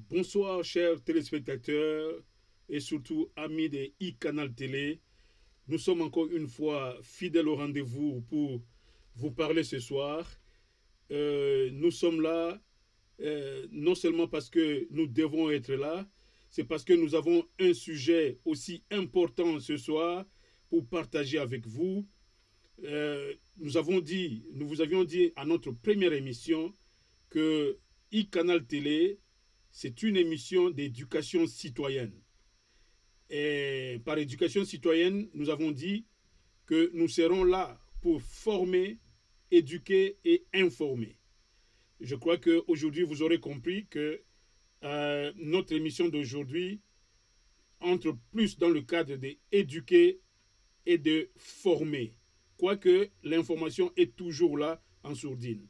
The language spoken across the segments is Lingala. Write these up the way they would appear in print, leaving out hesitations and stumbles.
Bonsoir, chers téléspectateurs et surtout amis de e-Canal Télé. Nous sommes encore une fois fidèles au rendez-vous pour vous parler ce soir. Nous sommes là non seulement parce que nous devons être là, c'est parce que nous avons un sujet aussi important ce soir pour partager avec vous. Nous vous avions dit à notre première émission que e-Canal Télé, c'est une émission d'éducation citoyenne. Et par éducation citoyenne, nous avons dit que nous serons là pour former, éduquer et informer. Je crois qu'aujourd'hui, vous aurez compris que notre émission d'aujourd'hui entre plus dans le cadre d'éduquer et de former, quoique l'information est toujours là en sourdine.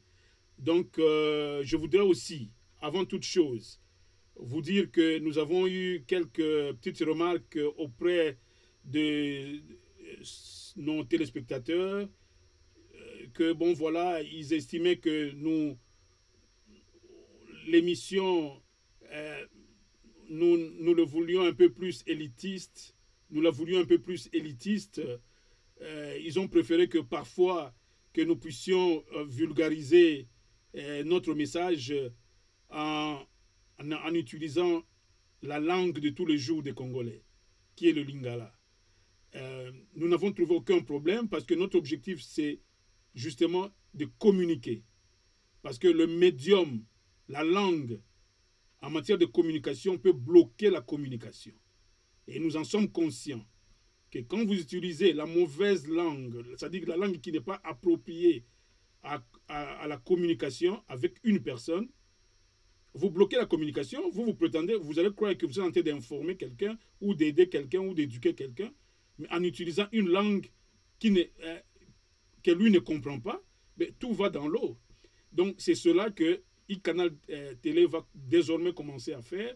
Donc, je voudrais aussi, avant toute chose, vous dire que nous avons eu quelques petites remarques auprès de nos téléspectateurs, que bon voilà, ils estimaient que l'émission, euh, nous le voulions un peu plus élitiste, nous la voulions un peu plus élitiste. Ils ont préféré que parfois que nous puissions vulgariser notre message en utilisant la langue de tous les jours des Congolais, qui est le Lingala. Nous n'avons trouvé aucun problème parce que notre objectif, c'est justement de communiquer. Parce que le médium, la langue, en matière de communication, peut bloquer la communication. Et nous en sommes conscients que quand vous utilisez la mauvaise langue, c'est-à-dire la langue qui n'est pas appropriée à la communication avec une personne, vous bloquez la communication, vous prétendez, vous allez croire que vous êtes en train d'informer quelqu'un ou d'aider quelqu'un ou d'éduquer quelqu'un, mais en utilisant une langue que lui ne comprend pas, mais tout va dans l'eau. Donc c'est cela que e-Canal Télé va désormais commencer à faire.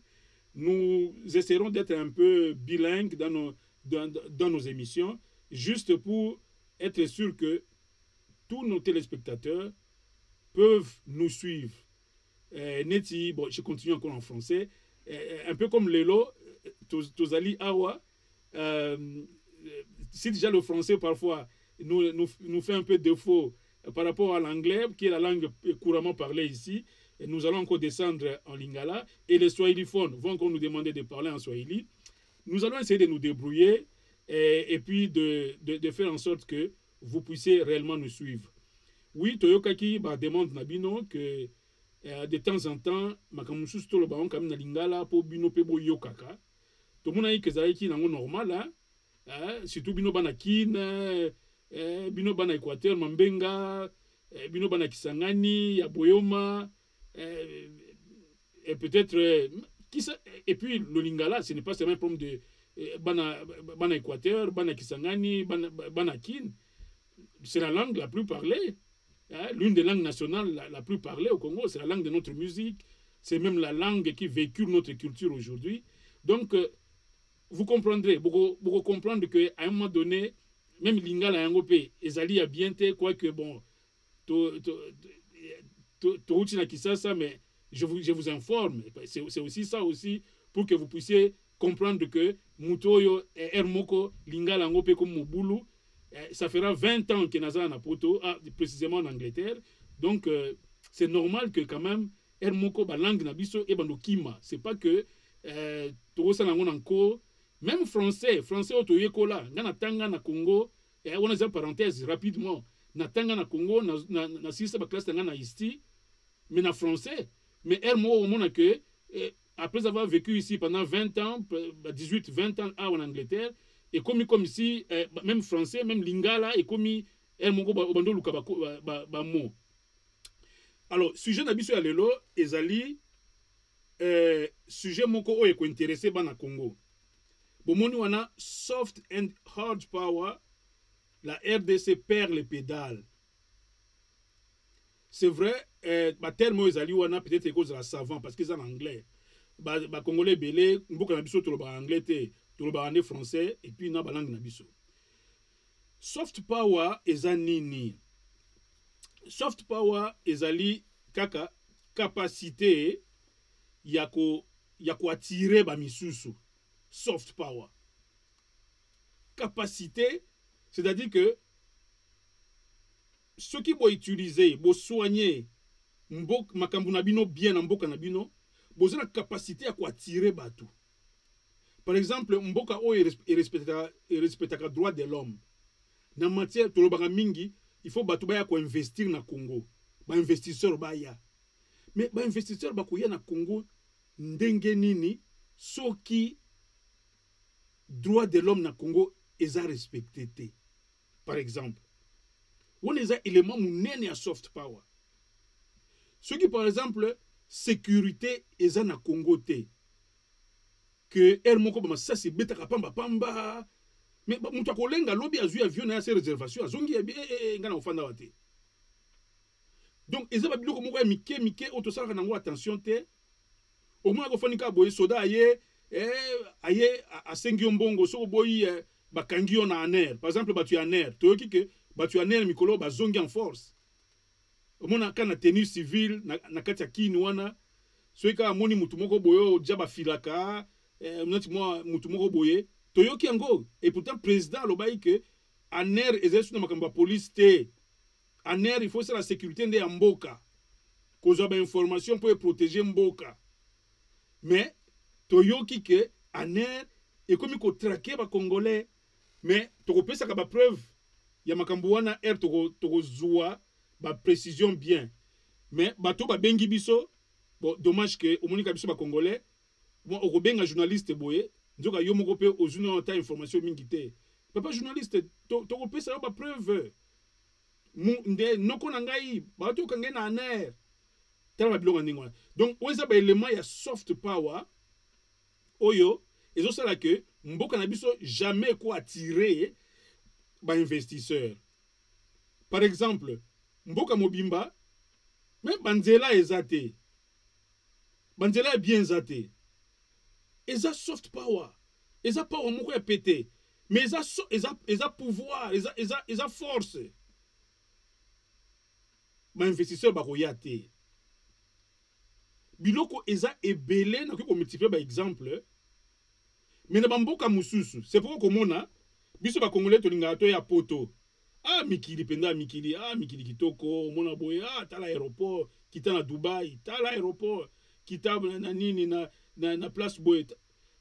Nous essaierons d'être un peu bilingues dans nos émissions, juste pour être sûr que tous nos téléspectateurs peuvent nous suivre. Neti, bon, je continue encore en français, un peu comme Lelo, Tozali Awa, si déjà le français parfois nous fait un peu défaut par rapport à l'anglais, qui est la langue couramment parlée ici, et nous allons encore descendre en lingala, et les swahiliphones vont encore nous demander de parler en swahili. Nous allons essayer de nous débrouiller et puis de faire en sorte que vous puissiez réellement nous suivre. Oui, Toyokaki demande Nabino que de temps en temps, makamusus to le baon kam na lingala po bino pe bo yokaka. To mona yi kezaki nango normal, surtout bino bana kin, bino bana Équateur, Mambenga, bino bana Kisangani, ya Boyoma, et peut-être et puis le lingala, ce n'est pas seulement un problème de bana Équateur, bana Kisangani, bana kin. C'est la langue la plus parlée. L'une des langues nationales la plus parlée au Congo, c'est la langue de notre musique, c'est même la langue qui véhicule notre culture aujourd'hui. Donc, vous comprendrez, vous comprendre qu'à un moment donné, même Lingala Yangopé, Ezali a bien été, quoique bon, Touti na Kisasa, mais je vous informe, c'est aussi ça aussi, pour que vous puissiez comprendre que Mutoyo et Hermoko, Lingala Yangopé comme Mobulu, ça fera 20 ans que Nazar na poto, précisément en Angleterre. Donc, c'est normal que quand même, Hermoko, ba langue na biso, et bando kima. C'est pas que Togosa nangon encore, même français au Toyekola, na tanga na Congo, et on a une parenthèse rapidement, na tanga na Congo, na sisa ba classe tanga na isti, mais na français. Mais Hermoko, au monde que, après avoir vécu ici pendant 20 ans, 18, 20 ans en Angleterre, et comme ici, même français, même lingala, et comme el moko bando luka ba mo. Alors, sujet na biso ya lelo ezali sujet moko oyo ko intéressé bana Congo. Bomoni wana soft and hard power, la RDC perd les pédales. C'est vrai, ba terme ezali wana peut-être à cause de la savant parce que c'est en anglais. Ba congolais belé, mboka na biso to ba anglais te. Tolobarane français et puis na balangue na biso. Soft power eza nini? Soft power ezali kaka capacité ya kuattirer ba misusu. Soft power. Capacité, c'est-à-dire que ceux qui vont utiliser, vont soigner makambu na bino bien na mboka na bino, vous avez la capacité à attirer batou. Par exemple, mboka o respectaka droit de l'homme. Na matière tolobaka mingi, il faut batou baya ko investir na Congo. Ba investisseur baya. Mais ba investisseur bakoya na Congo ndenge nini soki droit de l'homme na Congo est respecté. Par exemple, on a un élément munene à soft power. Ce qui, par exemple, sécurité est na Congo te. Que elle moko ba ça c'est beta pamba pamba. Mais mutu akolenga lobby azu avion na ses réservations azongi ngana ofanda wate. Donc eza ba biloko moko ya mike otosala nango attention te. Au moins ko fanika boye soda aye asengi mbongo so boyi bakangi yo na aner. Par exemple batu ya aner, toyoki ke batu ya aner mikolo bazongi en force. Omona kana tenue civile na kati ya kini wana soika amoni mutu moko boyo jaba filaka mnati moi mutu moko boye toyoki yango et pourtant président lobai que aner exerce na makambo ya police te. Aner il faut c'est la sécurité nde ya mboka. Kozwa ba information pour protéger mboka. Mais toyoki que aner et comme ko traquer ba congolais mais toko pesa ka ba preuve ya makambo wana toko zwa ba précision bien. Mais bato ba bengi biso bon dommage que au monika biso ba congolais bon o benga journaliste boye nzoka yo moko pe ozuna ta information mingi te. Papa journaliste toko pesa ba preuve nde noko na ngai bato ka ngai na aner tala ba bilonga ndingwa. Donc oza ba élément ya soft power oyo ezosala que mboka na biso jamais ko attirer ba investisseur. Par exemple, mboka mobimba mais banzela ezate. Banzela bien zate. Eza soft power. Eza power moko ya pété. Mais eza pouvoir, eza force. Ba investisseur ba koyate. Biloko eza ebele na ko multiplier ba exemple. Mais na mboka mususu, c'est pourquoi komona biso ba congolais to linga to ya poto. Ah mikili penda mikili, mikili kitoko, mona boye, tala aéroport, kita na Dubai, tala aéroport, kita na nini na place boye.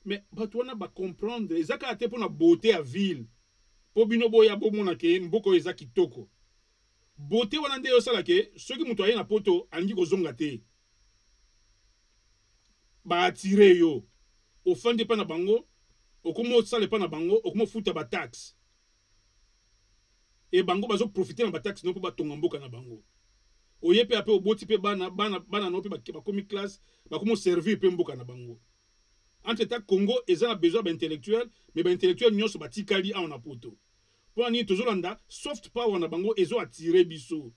Mais bato wana ba comprendre, ezaka ate pour na beauté à ville. Po bino boya bo mona ke mboko eza kitoko. Beauté wana nde osala ke soki muto aye na poto alingi kozonga te. Ba attirer yo. Ofandi pa na bango, okomo sale pa na bango, okomo futa ba taxe. Et bango bazo profiter na ba taxe no po ba tonga mboka na bango. Oye pe ape oboti pe bana no pe ba komi classe, ba komo servir pe mboka na bango. Entre temps Congo eza besoin ba intellectuel, mais ba intellectuel nyonso ba tikali a na poto. Po ani tozolanda soft power na bango ezo attirer biso.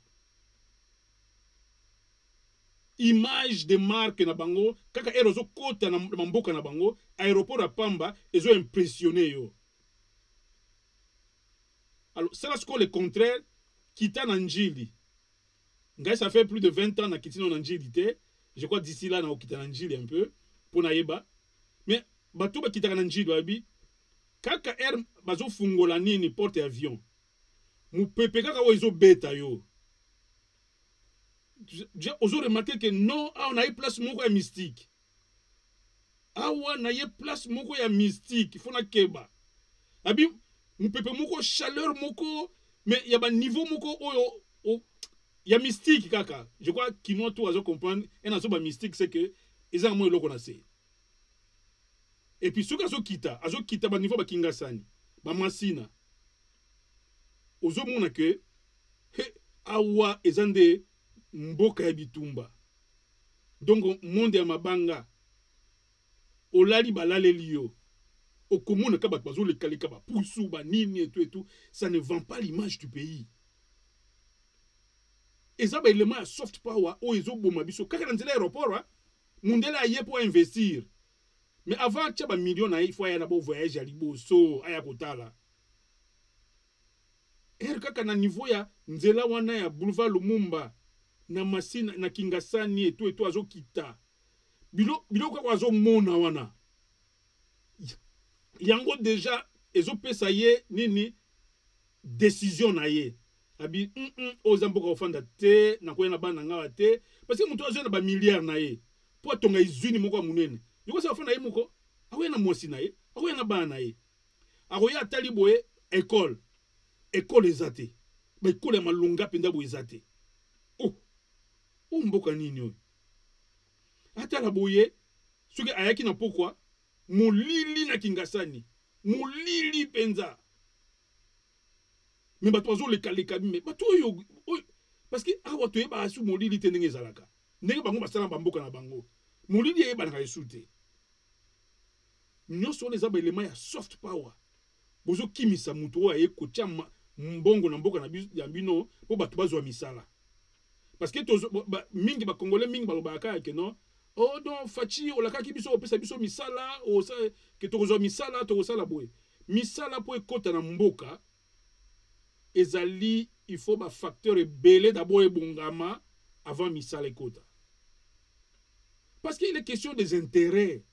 Image de marque na bango, kaka erozo kota na mboka na bango, aéroport à Pamba ezo impressionné yo. Alors, c'est là ce qu'on le contraire, kita na njili. Ngai, ça fait plus de 20 ans na kitino na njili te. Je crois d'ici là, na kita na njili un peu, pour na yeba. Mais, bato ba kita na njili wabi, kaka bazo fungola nini porte avion. Mu pepe kaka ozo beta yo. Ozo remarqué que non, on a eu place moko ya mystique. On a eu place moko ya mystique, il faut na keba. Abi, mupepe moko chaleur moko mais il y a un niveau moko il y a mystique kaka. Je crois qu'il nous tout à comprendre et dans ce mystique c'est que ils ont moins le connaissent. Et puis ce que kita ba niveau ba kingasani ba masina ozo mona que awa ezande mboka ya bitumba. Donc monde ya mabanga olali balale liyo. Au commun, ça ne vend pas l'image du pays. Et ça, il y a soft power, ils ont bon mabiso. Quand on est à l'aéroport, on est là pour investir. Mais avant, il y a un million, il faut aller voyager à Liboso, à Yakotala. Et quand on a un niveau, il y a boulevard Lumumba, na Masina, na Kingasani, et tout, azo kita. biloko wazo mona wana yango déjà ezopesa ye nini décision na ye abi oza mboka ofanda te nakoya na bana ngawa te parce que mutu azo na ba milliard na ye po atonga izuni moko munene yoko sa ofanda ye moko akoya na mosi na ye akoya na bana na ye akoya atali boye école ezate ba école ya malunga penda boye ezate mboka nini oyo atala boye soki ayaki na pokwa molili na Kingasani molili penza mais bato bazoleka me bato oyo parce que awa toyeba asu molili te ndenge ezalaka ndenge bango basala bamboka na bango molili eyebanaka esu te nyonso wana eza baelema ya soft power bozokimisa mutu oyo aye kotia mbongo na mboka ya bino mpo bato bazwa misala parce que mingi bakongole mingi balobaka kaka no oh donc fachi olakaki biso opesa biso misala ke tokozwa misala tokosala boye misala po ekota na mboka ezali il faut ba facteur ebele d'abord ebongama avant misala ekota parce qu'il est question des intérêts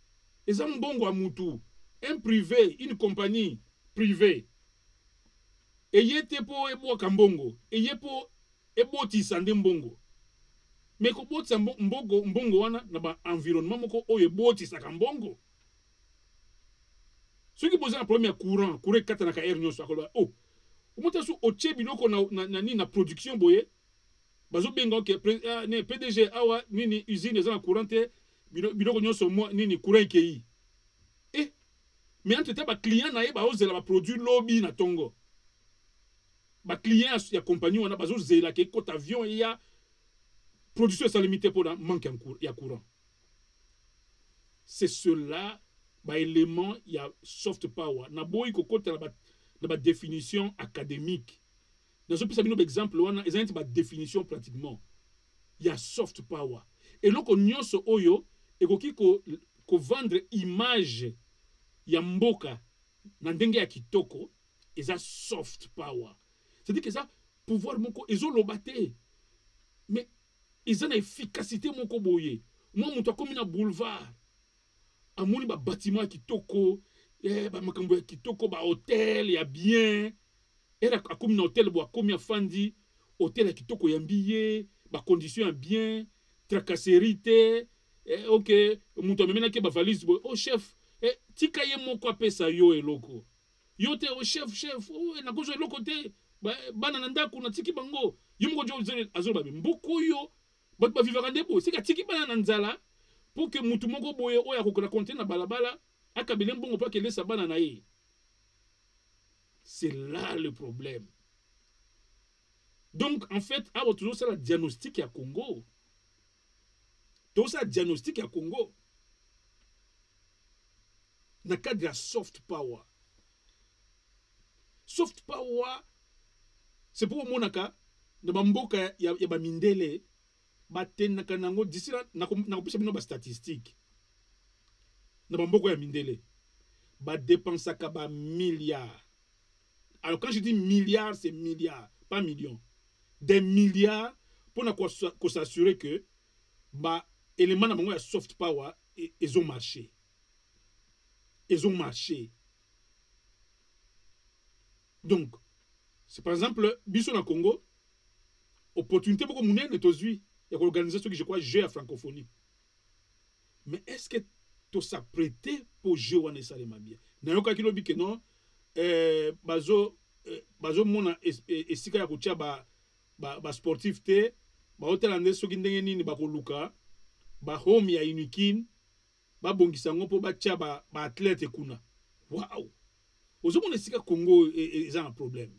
eza mbongo ya mutu un privé une compagnie privée eye te po ebwaka mbongo eye po ebotisa nde mbongo mais kobotisa mbongo wana na ba environnement moko oyo ebotisaka mbongo soki boza na problème ya courant ekata ka air nyonso akoloba omonta so otie biloko na production boye bazobenga ok ne PDG awa nini usine eza na courant te biloko nyonso nini courant ekei mais entre temps ba client na ye baozela ba produit lobby na tongo ba client ya compagnie wana bazozela ke kota avion ya production est limitée pour manque de courant. C'est cela, bah élément, il y a soft power. Na boy ko kota na ba définition académique. Dans ce petit exemple, on a une définition pratiquement. Il y a soft power. Et donc on nyonso oyo et ko vendre image ya mboka na ndenge ya kitoko eza soft power. C'est-à-dire que ça pouvoir moko ezolobate. Mais ils ont une efficacité moko boye moi mutu akomi na boulevard amoni ba bâtiment kitoko ba makambo ya kitoko ba hôtel ya bien era akomi na hôtel bo akomi afandi hôtel ya kitoko ya mbiye ba condition ya bien tracasserie te ok mutu amemena ke ba valise bo chef tika ye moko apesa yo eloko yo te chef na kozo eloko te bana na ndako na tiki bango yo moko jo azoba mboko yo bato bavivaka nde boye seka tiki bana na nzala po ke mutu moko boye oyo akokola konte na balabala akabele mbongo po akelesa bana na ye. C'est là le problème. Donc en fait awa toujours ça la diagnostic ya Congo, tout ça diagnostic ya Congo na cadre ya soft power. Soft power c'est pour monaka na bamboka ya ba mindele batenaka nango d'ici là na kopesa bino ba statistique na bamboka ya mindele ba dépensaka ba milliards. Alors quand je dis milliards c'est milliards pas millions, des milliards pour qu'on s'assurer que ba élément na bango ya soft power ils ont marché. Ils ont marché. Donc c'est par exemple biso na Congo opportunité beaucoup munene tozui et organiser ce que je crois jeu à francophonie. Mais est-ce que tout ça prêté pour jouer en esalema bien? Na yoka kilobi que non bazo mona esika ya kutia ba sportif te ba hotel ande soki ndenge nini ba koluka ba home ya Unikin ba bongisa ngo po ba tia ba athlète kuna. Wow. Ozo mona esika Congo eza un problème.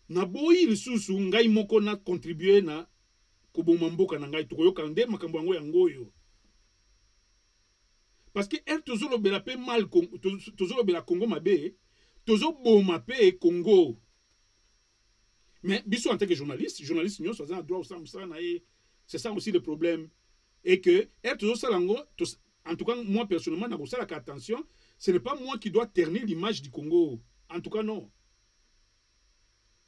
Na boyi lisusu ngai moko na contribuer na koboma mboka na ngai tokoyoka nde makambo yango yangoyo. Parce que elle tozolo bela pe mal tozolo bela Congo mabe tozo boma pe Congo. Mais biso en tant que journaliste nous sommes droit au ça na c'est ça aussi le problème et que elle tozo salango en tout cas moi personnellement na kosala attention, ce n'est pas moi qui dois ternir l'image du Congo. En tout cas non.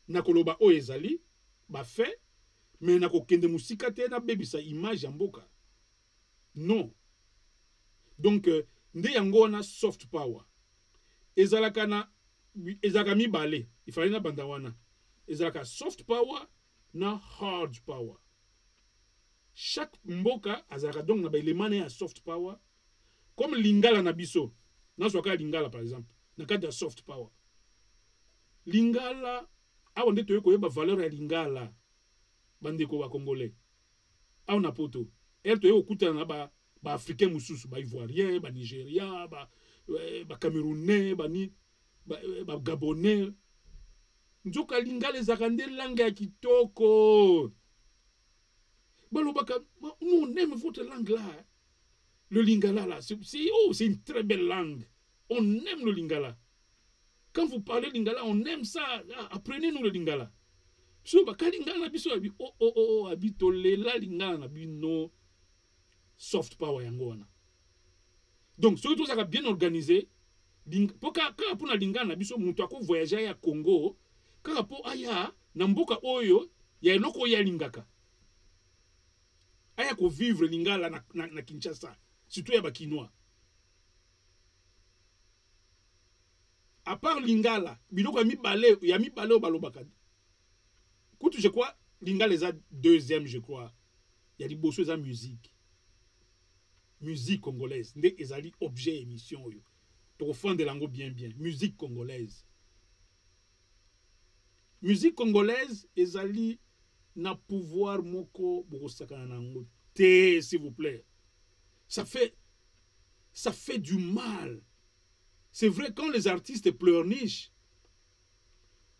Nakoloba o ezali ba fait mais nakokende musika te na bebisa image ya mboka. Non. Donc nde yango wana soft power ezalaka mibale ifali na banda wana ezalaka soft power na hard power. Chaque mboka azalaka donc na baelema ya soft power comme lingala na biso nazwaka lingala par exemple na kati ya soft power. Lingala awa nde toye koyeba valeur ya lingala bandeko ba congolais awa na poto toye kokutana na ba africain mususu ba ivoirien ba nigérien ba camerounais ba gabonais nzoka lingala ezaka nde langue ya kitoko balobaka nous on aime votre langue là. Le lingala là c'est une très belle langue, on aime le lingala. Quand vous parlez lingala on aime ça, apprenez-nous le lingala. So ba lingala na biso abi abito lela lingala na bino soft power yango wana. Donc surtout ça bien organisé poka ka pona lingala na biso mutu ako voyager ya Congo ka po aya na mboka oyo ya eloko ya lingaka aya ko vivre lingala na Kinshasa surtout ya ba Kinois. À part lingala biloko ya mibale o balobaka kutu je crois lingala les a deuxième je crois il y a liboso za musique congolaise nde ezali objet émission oyo to fond de lango bien musique congolaise ezali na pouvoir moko bokosakana nango te s'il vous plaît. Ça fait du mal. C'est vrai quand les artistes pleurnichent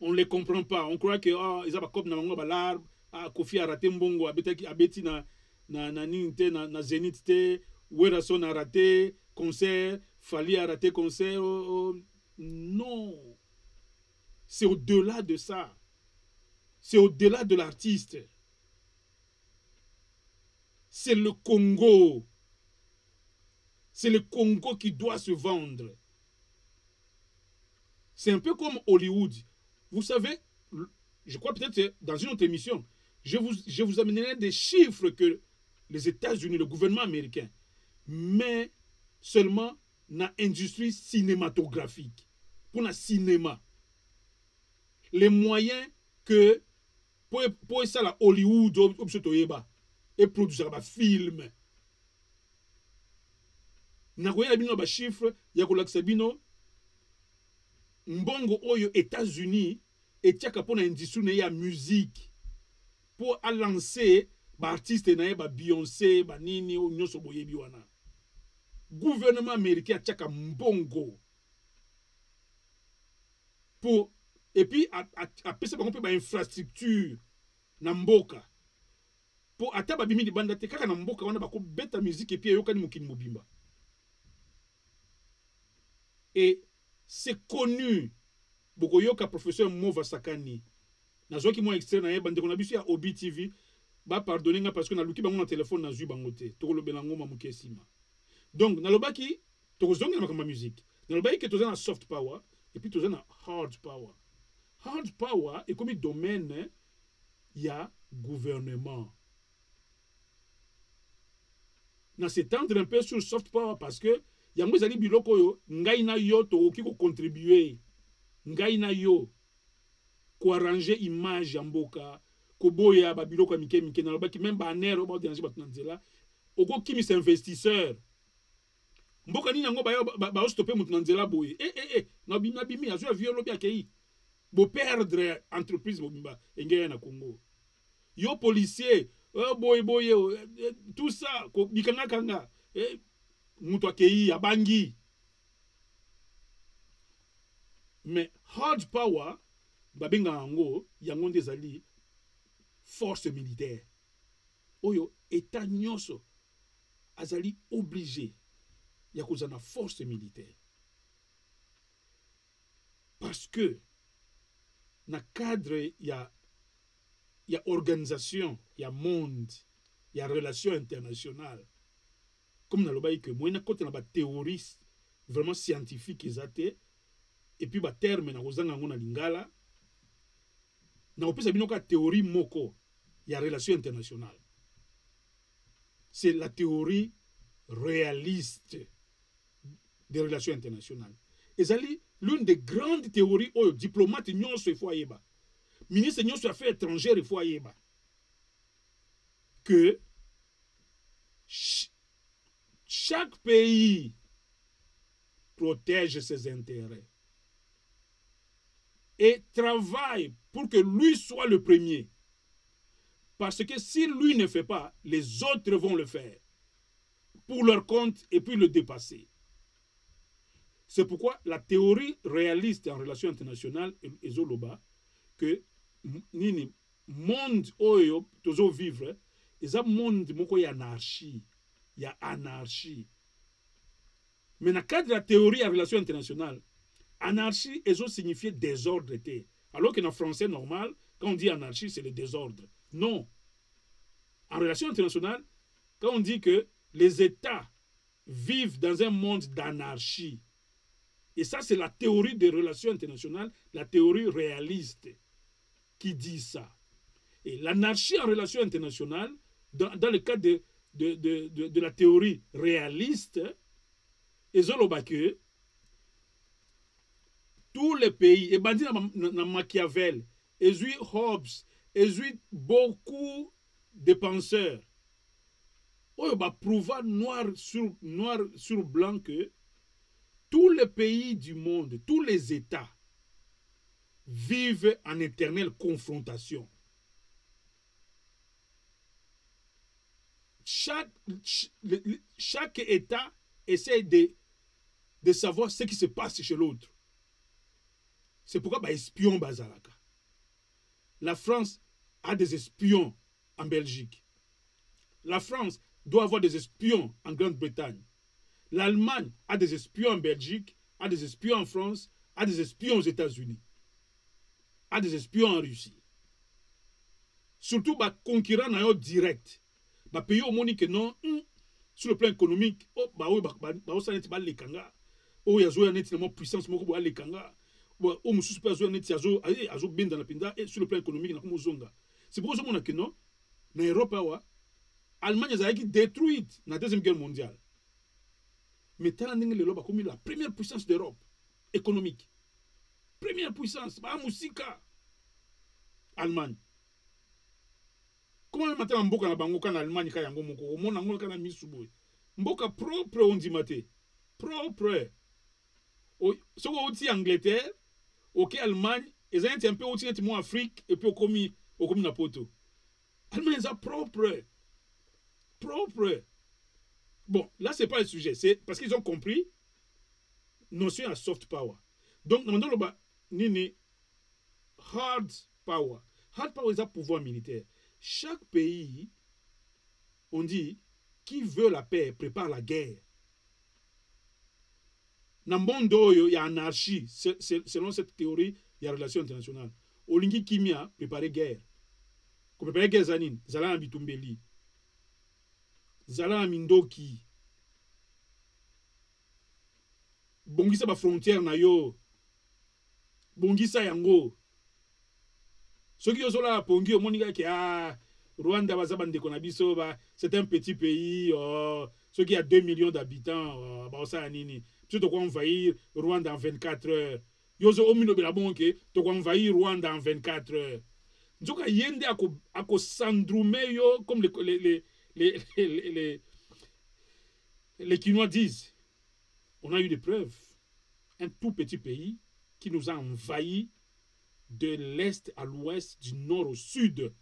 on les comprend pas, on croit que ils ont comme na mango balar Kofi a raté mbongo abeti na ninte na Zénith te Werason a raté concert, Fali a raté concert. Non, c'est au-delà de ça, c'est au-delà de l'artiste, c'est le Congo qui doit se vendre. C'est un peu comme Hollywood. Vous savez, je crois peut-être dans une autre émission, je vous amènerai des chiffres que les États-Unis, le gouvernement américain, met seulement dans l'industrie cinématographique, pour le cinéma. Les moyens que pour ça la Hollywood et produire des films. Nakoya bino ba chiffre ya kolakisa bino mbongo oyo États-Unis etiaka pona industrie ya musique pour a lancer ba artiste na ba Beyoncé ba nini o nyoso boyebi wana. Gouvernement américain atiaka mbongo pour et puis a pesa bango pe ba infrastructure na mboka pour ata ba bimi di banda te kaka na mboka wana ba ko beta musique et puis yokani mokini mobimba. Et c'est connu. Bokoyoka professeur Mova Sakani. Nazoki mo extrait na yeba ndeko na biso ya Obi TV ba pardonner nga parce que na luki bango na téléphone na zui bango te. Tokolo belango mamuke sima. Donc na lobaki tokozonga na makamba musique. Na lobaki ke tozana soft power et puis tozana hard power. Hard power est comme domaine ya gouvernement. Na s'étendre un peu sur soft power parce que yango ezali biloko yo ngai na yo tokoki ko contribuer ngai na yo ko arranger image ya mboka ko boya ba biloko ya mike na lobaki même ba nero ba déranger ba tunanzela oko kimi c'est investisseur mboka ni yango ba stopper mutu na nzela boye na bimi azo violo bi akei bo perdre entreprise bobimba engeye na Congo yo policier boye tout ça ko bikanga kanga mutu akei abangi. Mais hard power babenga yango nde ezali force militaire oyo état nyonso azali obligé ya kozana force militaire parce que na cadre ya organisation ya monde ya relation internationale comme na loba que moi na côté na ba théorie vraiment scientifique ezate et puis ba terme na kozanga ngona lingala na opesa bino ka théorie moko ya relation internationale, c'est la théorie réaliste des relations internationales. Et l'une des grandes théories aux diplomates nyonso faut ayeba. Ministre nyonso affaires étrangères il faut ayeba. Que chaque pays protège ses intérêts et travaille pour que lui soit le premier. Parce que si lui ne fait pas, les autres vont le faire pour leur compte et puis le dépasser. C'est pourquoi la théorie réaliste en relations internationales est zoloba que nini monde oyo tozo vivre eza monde moko ya anarchie, ya anarchie. Mais dans le cadre de la théorie en relations internationales, anarchie ezo signifie désordre. Alors que dans le français normal, quand on dit anarchie, c'est le désordre. Non. En relations internationales, quand on dit que les États vivent dans un monde d'anarchie, et ça, c'est la théorie des relations internationales, la théorie réaliste qui dit ça. Et l'anarchie en relations internationales, dans le cadre de la théorie réaliste, que tous les pays, et bandit dans Machiavel, et Hobbes, et beaucoup de penseurs, on va prouver noir sur blanc que tous les pays du monde, tous les États vivent en éternelle confrontation. Chaque État essaie de savoir ce qui se passe chez l'autre. C'est pourquoi bah, espion bazalaka. La France a des espions en Belgique. La France doit avoir des espions en Grande-Bretagne. L'Allemagne a des espions en Belgique, a des espions en France, a des espions aux États-Unis, a des espions en Russie. Surtout, les concurrents direct. Les pays au monde que non, sur le plan économique, puissance sur le plan économique. C'est pour ça que non, en Europe, l'Allemagne a été détruite dans la Deuxième Guerre mondiale. Mais l'Europe a commis la première puissance d'Europe économique. Première puissance, Allemagne. Comment maintenant mboka na bango kana Allemagne ka yango moko omona ngol kana misubo. Mboka propre on dit maté. Propre. Soko outi Angleterre, OK Allemagne, et ça un peu outi net Afrique et puis au commis na poto. Allemagne ça propre. Propre. Bon, là c'est pas le sujet, c'est parce qu'ils ont compris notion à soft power. Donc nous demandons nini hard power. Hard power c'est un pouvoir militaire. Chaque pays, on dit, qui veut la paix, prépare la guerre. Dans le monde, il y a anarchie. Selon cette théorie, il y a relations internationales. Olingi Kimia, préparer guerre. Comme préparer guerre Zanine, Zala Ambitumbeli, Zala Mindoki. Bongisa ba frontière na yo. Bongisa yango. Ceux qui sont là, Pongi, au monde qui a Rwanda, c'est un petit pays. Ceux qui a 2 millions d'habitants, tu dois envahir Rwanda en 24 heures. Yozo omino belabonke, tu dois envahir Rwanda en 24 heures. Donc, yende ako sandrume yo, comme les Chinois disent. On a eu des preuves. Un tout petit pays qui nous a envahis de l'est à l'ouest, du nord au sud.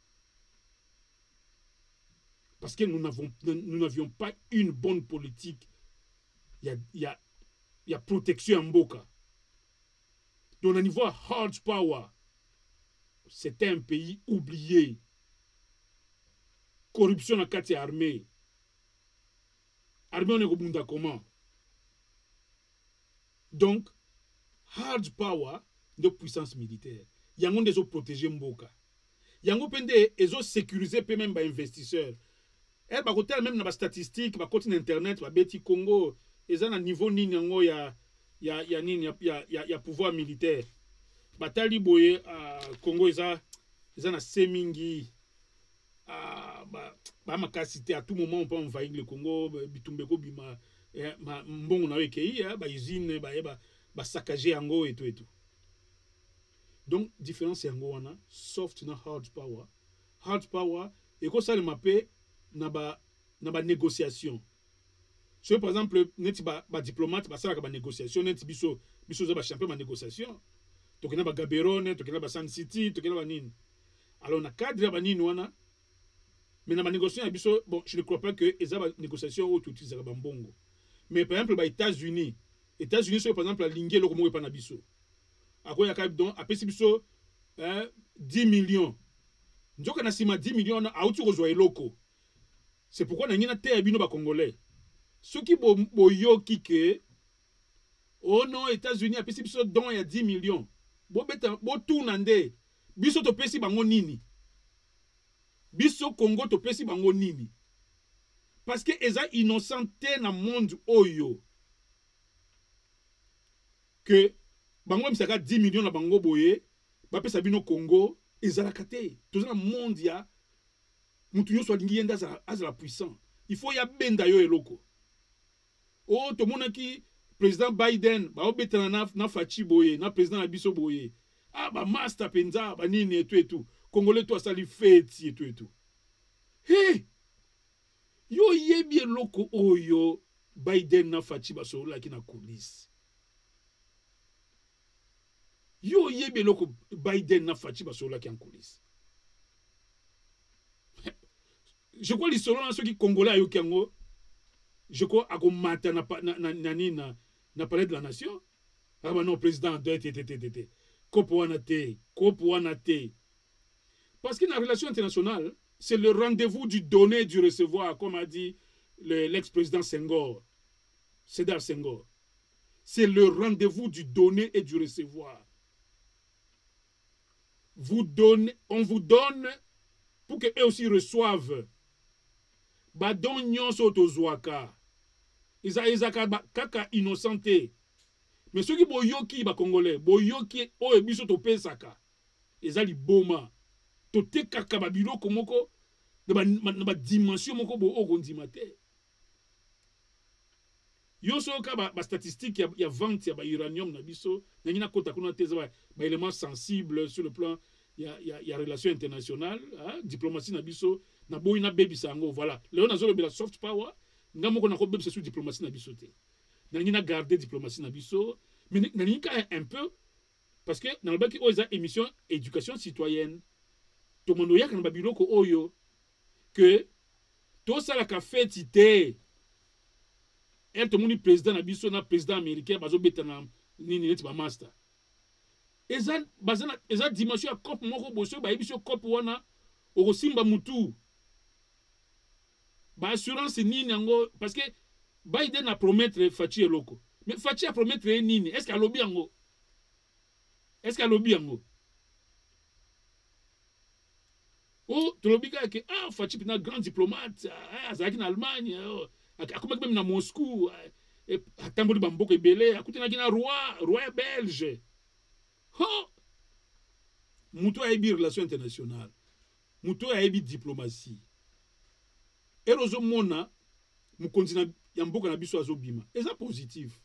Parce que nous n'avions pas une bonne politique. Il y a protection en Mboka. Donc, au niveau hard power, c'était un pays oublié. Corruption dans la armée. Armée, on est au Bunda comment? Donc, hard power de puissance militaire. Yango des autres protéger Mboka. Yango pende ezo sécuriser pe même ba investisseurs. Elle ba côté même na ba statistique, ba côté internet, ba beti Congo, eza na niveau nini yango ya pouvoir militaire. Ba tali boye Congo eza na semingi ba makasité à tout moment on peut envahir le Congo bitumbeko bima mbongo na wekei ba usine ba saccager yango et tout. Donc différence yango wana soft na hard power et ko ça le mapé na ba négociation. So par exemple neti ba diplomate ba sala ka ba négociation neti biso za ba champion ba négociation. Tokena ba Gaborone, tokena ba Sun City, tokena ba nini. Alors na cadre ba nini wana. Mais dans la négociation, bon, je ne crois pas que les négociations où tu utilises le bongo. Mais par exemple, les États-Unis, par exemple, la ligne, le comment est pas nabiso. À quoi il y a donc, après si biso 10 millions. Nous avons 10 millions à outil aux locaux. C'est pourquoi nous avons terre bino ba congolais. Ceux qui boyo kike, oh non, États-Unis, après si biso don il y a 10 millions. Bo beta, bo tout nande, biso to pesi bango nini. Biso Congo to pesi bango nini parce que eza innocenté na monde oyo que bango misaka 10 millions na bango boye ba pesa bino Congo ezala kate toza na monde ya mutu yo so lingi yenda azala puissant il faut ya benda yo eloko oh to mona ki président Biden ba obetana na fachi boye na président na biso boye ba master penza ba nini et tout Congolais toi sali fête et tout. Hey! Yo yebi loko oyo Biden na fachi basola ki na coulisse. Yo yebi loko Biden na fachi basola ki en coulisse. Je crois les selon ceux qui Congolais ayo kiango. Je crois à mata na palais de la nation. Ah bah non président de Kopo wana te. Parce que dans la relation internationale, c'est le rendez-vous du donner et du recevoir, comme a dit l'ex-président Senghor, Sédar Senghor. C'est le rendez-vous du donner et du recevoir. On vous donne pour qu'eux aussi reçoivent. Badon nyonso tozwaka. Izaka kaka innocenté. Mais ceux qui boyoki ba congolais, boyoki o ebiso to pesaka. Ezali boma. Tote kaka ba biloko moko na ba dimension moko bo okondima te. Yo so ka ba statistique ya vente ya ba uranium na biso, na ngina kota kuna teza ba éléments sensibles sur le plan ya relation internationale, diplomatie na biso na boyi na baby sango voilà. Léon na zo la soft power, ngamoko na ko baby sur diplomatie na biso te. Na ngina garder diplomatie na biso, mais na ngina un peu parce que dans le baki oza émission éducation citoyenne to mondo yaka na babiloko oyo que to sala ka fête te et to moni président na biso na président américain bazo betana nini net ba master eza dimension ya cop moko boso ba biso cop wana o simba mutu ba assurance nini yango parce que Biden a promettre Fachi eloko mais Fachi a promettre nini est-ce qu'à lobby yango oh, tu l'as dit que Fachi est un grand diplomate, Azaki en Allemagne, comme même à Moscou, à Tamboli Bamboko et Belé, à côté d'un roi belge. Oh, Mouto a ébi relations internationales, Mouto a ébi diplomatie. Et Rozo Mona, mou continue, il y a un beaucoup d'habitude à Zobima. Et ça positif.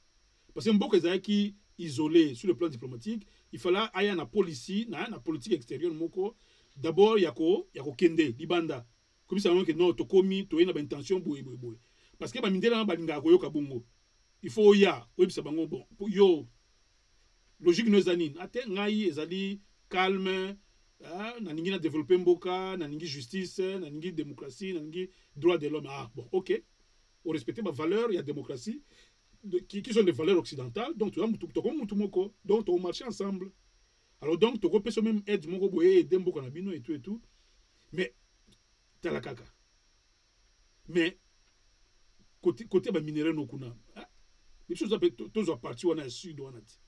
Parce que beaucoup qui isolé sur le plan diplomatique, il fallait aller à la politique extérieure, moko. D'abord, il y a kende, libanda. Comme ça, on que non, to komi, to ena intention boy. Parce que ba mindela ba linga koyo kabungo. Il faut ya, oui ça bango bon. Yo. Logique no zanine. Ate ngai ezali calme, na ningi na développer mboka, na ningi justice, na ningi démocratie, na ningi droit de l'homme. Ah bon, OK. On respecte ma valeur, il y a démocratie qui sont des valeurs occidentales. Donc tu vois mutu moko, donc on marche ensemble. Alors donc, tu peux même aider mon robot et dembo kanabino et tout. Mais, t'as la caca. Mais, côté ba minerai no kuna. Les choses appellent tous à partir on a sud on a dit.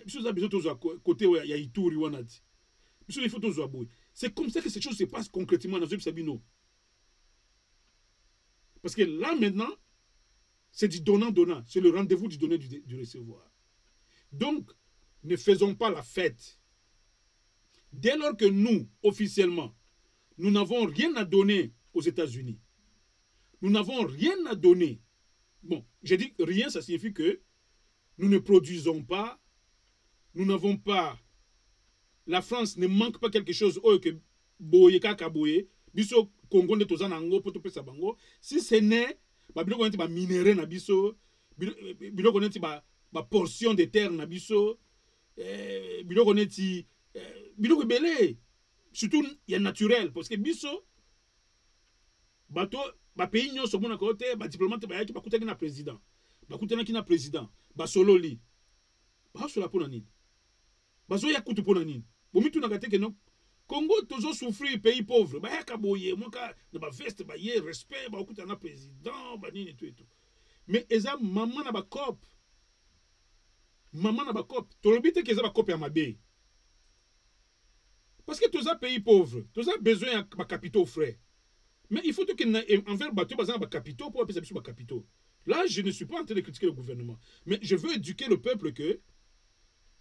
Les choses appellent tous à côté il y a Ituri on a dit. Les choses il faut tous à boy. C'est comme ça que ces choses se passent concrètement dans le Sabino. Parce que là maintenant, c'est du donnant-donnant. C'est le rendez-vous du donner du recevoir. Donc, ne faisons pas la fête. Dès lors que nous, officiellement, nous n'avons rien à donner aux États-Unis. Nous n'avons rien à donner. Bon, j'ai dit rien, ça signifie que nous ne produisons pas, nous n'avons pas, la France ne manque pas quelque chose, oh, que boye kaka boye, biso Congo ne tozana ngo poto pesa bango, si ce n'est, ba biloko neti ba minerai na biso, biloko neti ba portion de terre na biso, biloko neti, biloko belé, surtout il y a naturel, parce que biso, bato, ba pays nyonso mona kote, ba diplomate ba yaki ba kutaki na président, ba kutaki na président, ba sololi, ba sola pona nini, ba zo ya kutu pona nini, bomitu na kate que non, Congo toujours souffrir pays pauvre, ba yaka boye, moka na ba veste ba ye respect, ba kuta na président, ba nini tout et tout. Mais eza maman na ba cop, maman na ba cop, tolobite que eza ba cop ya mabe. Parce que tous les pays pauvres, tous les besoin de capitaux frais. Mais il faut que envers bateau besoin de capitaux pour appeler ça capitaux. Là, je ne suis pas en train de critiquer le gouvernement, mais je veux éduquer le peuple que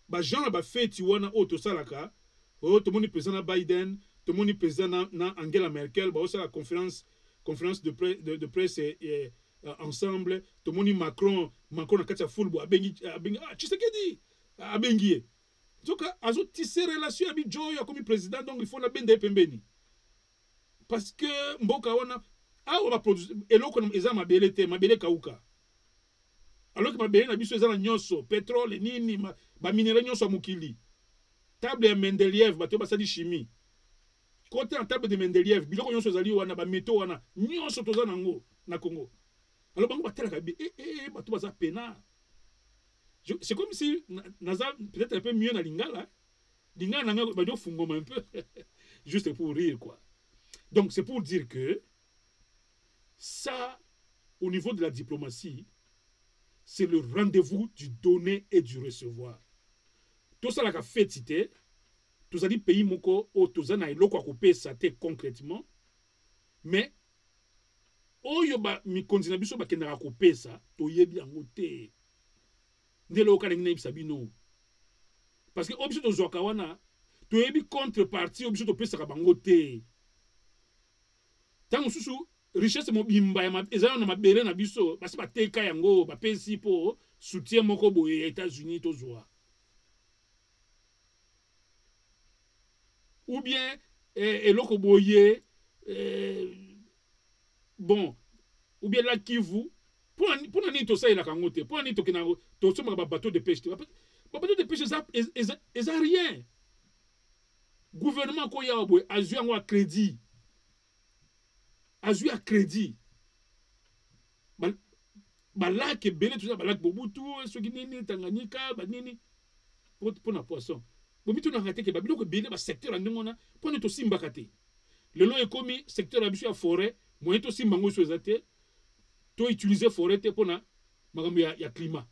bah Jean a fait tiwana auto salaka, oh tout le monde président Biden, tout le monde président Angela Merkel, bah aussi la conférence de presse ensemble, tout le monde Macron a katia full bo abengi tu sais que dit abengi. Donc, azo tisser relation avec Joe comme président, donc il faut la bende pembeni. Parce que mboka wana on va produire eloko eza mabele te, mabele kauka. Alors que mabele na biso eza na nyonso, pétrole nini ba minerai nyonso mukili. Table ya Mendeleev bato basali chimie. Côté en table de Mendeleev, biloko nyonso ezali wana ba métaux wana nyonso toza nango na Congo. Alors bango batela bi bato baza pena. C'est comme si Naza peut-être un peu mieux dans Lingala. Lingala n'a pas de un peu. Juste pour rire, quoi. Donc, c'est pour dire que ça, au niveau de la diplomatie, c'est le rendez-vous du donner et du recevoir. Tout ça, la fait citer, tout ça dit pays moko, ou tout ça, n'a pas coupé ça concrètement. Mais, oyoba mi continue biso ba kendara coupé ça, to yebi angote. Ndelo okalengi sabino parce que objet to zoka wana to yebi contrepartie objet to pesa bango te tango susu richesse mo bimba ya ezana na mabere na biso basi bateka yango ba pesi po soutien moko boye États-Unis to zoa ou bien eloko boye bon ou bien la Kivu pour nani to ça il a kangote pour nani to kinango to soma ba bateau de pêche bateau de pêche ça rien gouvernement ko ya boy azu yango a crédit azu a crédit ba lac belé tout ça ba lac Bobutu so nini Tanganyika ba nini pour na poisson bomitu na raté ke ba biloko belé ba secteur ndongona pour ne to simba kate le lo ekomi secteur abisu ya forêt moyen to simba ngo so ezate to utiliser forêt pour na makambo ya climat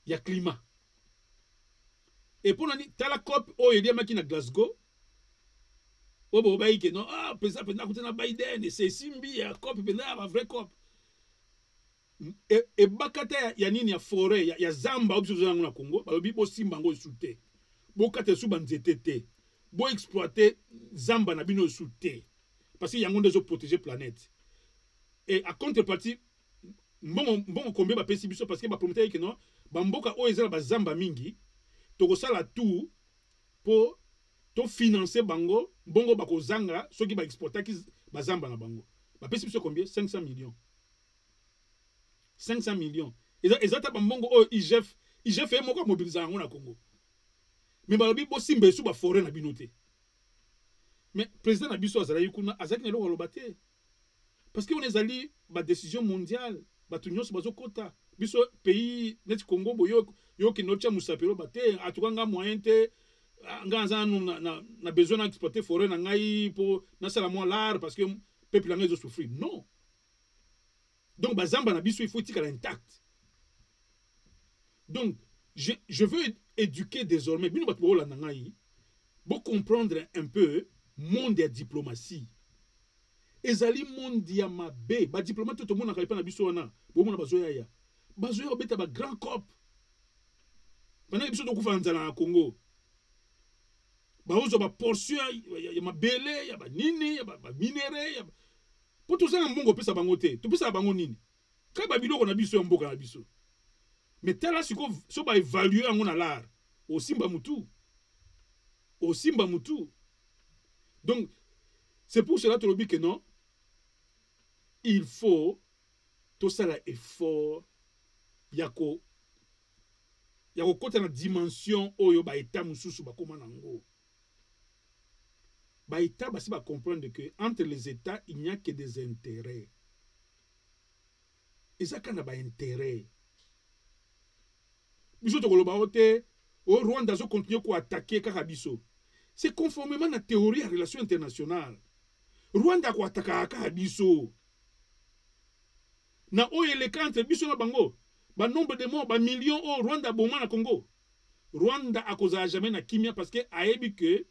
ya climat et pour na tala COP o yedi maki na Glasgow o bo ba yike non président na Biden c'est simbi ya COP pena ba vrai COP et bakata ya nini ya forêt ya zamba obiso zo na Congo ba lobi bo simba ngo souté bo kate su banzete te bo exploiter zamba na bino souté parce que yango ndezo protéger planète. Et à contrepartie, bon combien va payer parce que va promettre que non, bamboka o ezala bazamba mingi, toko sala tout pour to financer bango, bongo bako zanga, ceux qui va exporter qui bazamba na bango. Ba payer combien 500 millions. 500 millions. Ezata bambongo o IGF fait moko mobiliser yango na Congo. Mais ba lobi bo simbe su ba forêt na binoté. Mais président na biso azala yikuna azaki na lo lobate. Parce qu'on est allé à la décision mondiale, batunyo so bazokota biso pays net Congo boyo yo ki nocha musapelo bate atukanga moyen te nganza na besoin d'exploiter forêt na ngai pour na sala mo l'art parce que peuple na ngai souffrir non. Donc bazamba na biso il faut tika intact. Donc je veux éduquer désormais bino batu bola na ngai pour comprendre un peu monde de diplomatie. Ezali mondi ya mabe ba diplomate to mona kalipa na biso wana bo mona bazoya ya bazoya obeta ba grand cop bana biso to kufa nzala na Congo baozo ba portion ya mabele ya ba nini ya ba minere ya po to ça mbongo pesa bango te to pesa bango nini ka ba biloko na biso ya mboka na biso mais tala siko so ba évaluer yango na l'art au simba mutu donc c'est pour cela que que non il faut tout ça là effort yako kota na dimension oyo ba état mususu ba koma nango ba état basi ba comprendre que entre les états il n'y a que des intérêts et ça kana ba intérêt biso to koloba ote au Rwanda zo continuer ko attaquer kaka biso c'est conformément à la théorie à relations internationales Rwanda ko attaquer kaka biso na oyo le entre biso na bango ba nombre de morts ba millions au Rwanda boma na Congo Rwanda akoza jamais na kimia parce que ayebi que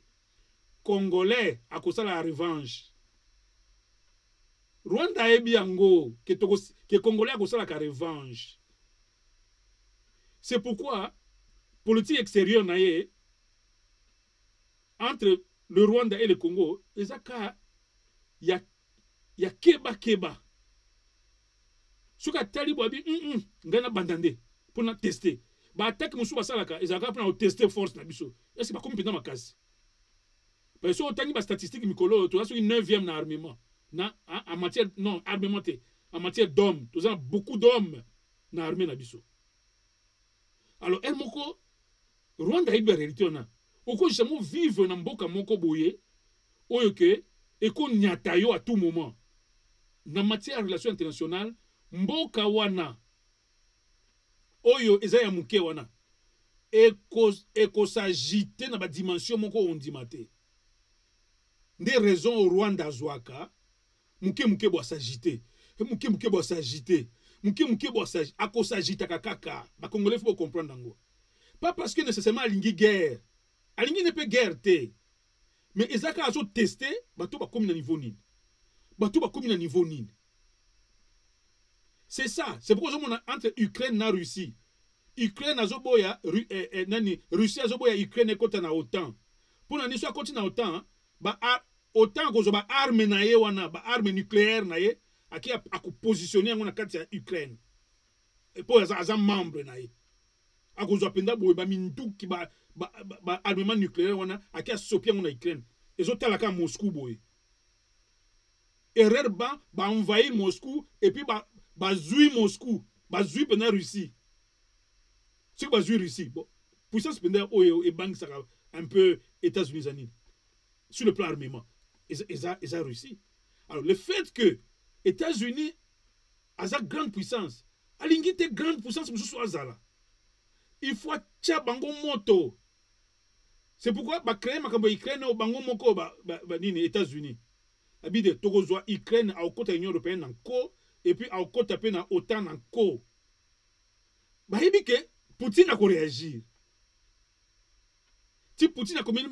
Congolais akosa la revanche Rwanda ayebi yango que Congolais akosa la revanche. C'est pourquoi politique extérieure naie entre le Rwanda et le Congo ezaka ya keba suka talibo abi ngana bandande pour na tester ba attaque musu basalaka ezaka pour na tester force na biso est-ce que ba comme pendant makasi parce que autant ba statistique mikolo to aso 9e na armement na en matière non armamenté en matière d'hommes to ça beaucoup d'hommes na armée na biso alors el moko Rwanda ibe réalité na oko jamais vivre na mboka moko boye oyo ke eko nyata yo à tout moment na matière de relations internationales mboka wana oyo eza ya muke wana eko s'agiter na ba dimension moko ondimate des raisons au Rwanda zwaka muke bo s'agiter muke bo s'agiter muke bo s'agiter ako s'agiter kaka ba congolais faut comprendre ngo pas parce que nécessairement alingi guerre alingi ne peut guerre te mais ezaka azo tester bato ba comme na niveau nini c'est ça c'est pourquoi on a entre Ukraine na Russie Ukraine azoboya Russie azoboya Ukraine kota na OTAN pour na niso akoti na OTAN ba OTAN gozo ba arme na ye wana ba arme nucléaire na ye aki akupositionner ngona kati ya Ukraine et pour aza membre na ye akozo apenda boye ba minduki ba armement nucléaire wana aki asopia ngona Ukraine ezotala ka Moscou boye erreur ba envahir Moscou et puis bazui Moscou bazui pendant Russie c'est bazui Russie bon puissance pendant oyo et banque ça un peu États-Unis anine sur le plan armement et Russie alors le fait que États-Unis a sa grande puissance alingi te grande puissance mususu azala il faut tia bango moto c'est pourquoi ba créer makambo Ukraine au bango moko ba nini États-Unis abide tokozwa Ukraine a okota Union européenne encore et puis au côté pe na OTAN encore ba yebi ke Poutine a ko réagir ti Poutine a commis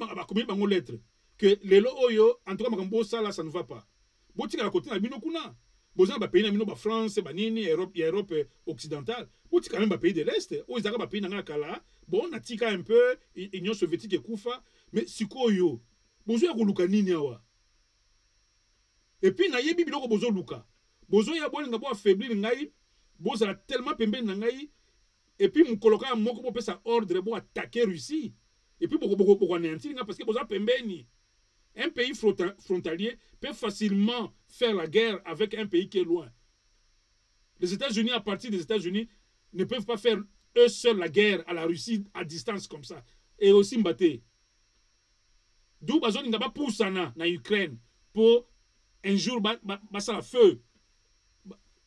bango lettre que lelo oyo en tout cas makambo ça là ça ne va pas botika la côté na bino kuna bozana ba pays na bino ba France ba nini Europe occidentale botika même ba pays de l'est o izaka ba pays na kala bon na tika un peu Union soviétique ekufa mais sikoyo bozo ya koluka nini awa et puis na yebi biloko bozo luka bozo ya bolinga bo affaiblir ngai bozala tellement pembeni na ngai et puis mukoloka moko bo pesa ordre bo attaquer Russie et puis boko anéantir parce que bozo pembeni un pays frontalier peut facilement faire la guerre avec un pays qui est loin. Les États-Unis, à partir des États-Unis, ne peuvent pas faire eux seuls la guerre à la Russie à distance comme ça. Et aussi mbaté. D'où bazon n'a pas poussé na Ukraine pour un jour ça la feu.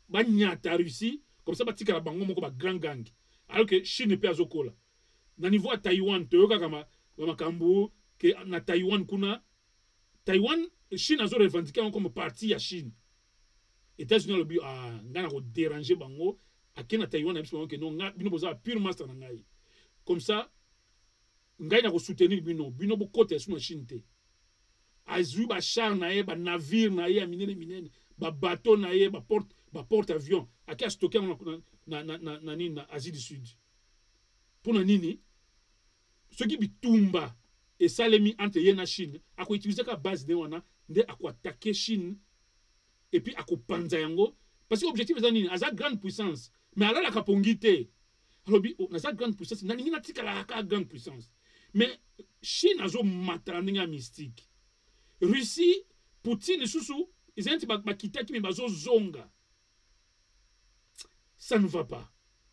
Ba nyata Russie comme ça batika la bango moko ba grand gang. Alors que Chine ne peut azokola. Na niveau à Taïwan, toyoka kama makambu que na Taïwan kuna Taïwan, Chine a revendiqué comme partie à Chine. États-Unis le but à ngana ko déranger bango à kena Taïwan a que non bino boza pure master na ngai. Comme ça ngai na ko soutenir bino bo côté sur Chine te. Azu ba char na ye ba navire na ye minene ba bateau na ye ba porte avion aki a stocker na Asie du Sud. Pour na nini ce qui bitumba et ça les mis entre la Chine à utiliser la base de wana de à attaquer Chine et puis à panza yango parce que l'objectif est nini à grande puissance mais alors la kapongité alors bi na sa grande puissance na ningi na tika la grande puissance mais Chine a zo matranenga mystique Russie Poutine susu ils ont ba kitaki mais bazo zonga ça ne va pas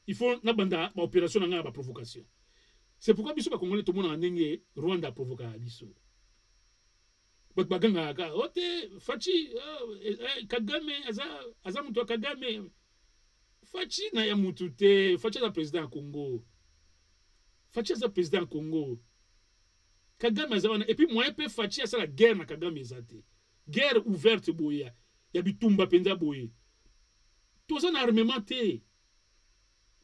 il faut na banda ba opération na ba provocation. C'est pourquoi biso ba Congolais tout le monde en ndenge Rwanda provoque biso. But baganga ka ote fachi Kagame aza mutu Kagame fachi na ya mutu te fachi za président Congo. Fachi za président Congo. Kagame aza et puis moi pe fachi asa la guerre na Kagame ezate. Guerre ouverte boya. Ya bitumba penza boye. Tout ça na armement te.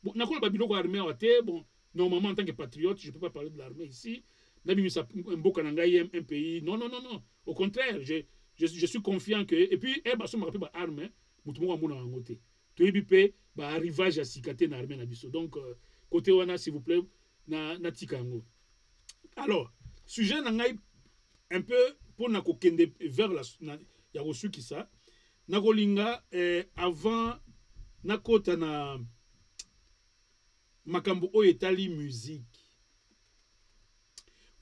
Bon na ko ba biloko armé wa te bon. Normalement, en tant que patriote, je ne peux pas parler de l'armée ici. Un pays. Non, non, non, non. Au contraire, je suis confiant que. Et puis, je me rappelle de l'armée. Je suis confiant que arrivage à Sikate dans l'armée. Donc, côté Wana, s'il vous plaît, na tikango. Alors, sujet un peu pour na kokende vers la. Il y a reçu qui ça. Na kolinga avant na kota na. Makambo o etali musique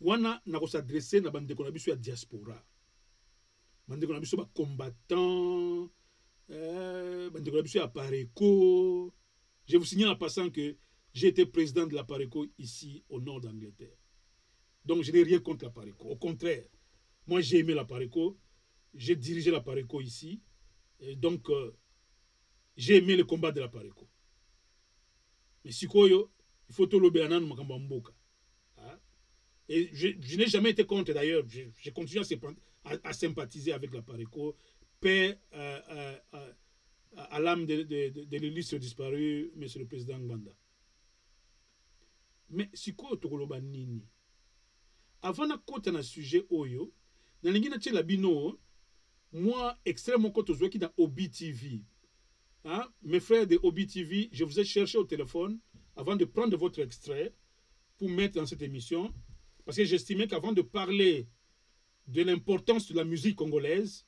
wana na ko s'adresser na bande ko na biso ya diaspora bande ko na biso ba combattant bande ko na biso ya Pareco. Je vous signale en passant que j'ai été président de la Pareco ici au nord d'Angleterre, donc je n'ai rien contre la Pareco, au contraire moi j'ai aimé la Pareco, j'ai dirigé la Pareco ici et donc j'ai aimé le combat de la Pareco. Mais sikoyo, il faut tout le béanan makamba mboka. Et je n'ai jamais été contre d'ailleurs. J'ai continué à sympathiser avec la Pareco. Paix à l'âme de l'illustre disparu, monsieur le président Nganda. Mais sikoyo tokoloba nini. Avant na kota na sujet oyo, na lingi na tshela bino, moi extrêmement koto qui dans Obi TV. Hein? Mes frères de Obi TV, je vous ai cherché au téléphone avant de prendre votre extrait pour mettre dans cette émission, parce que j'estimais qu'avant de parler de l'importance de la musique congolaise,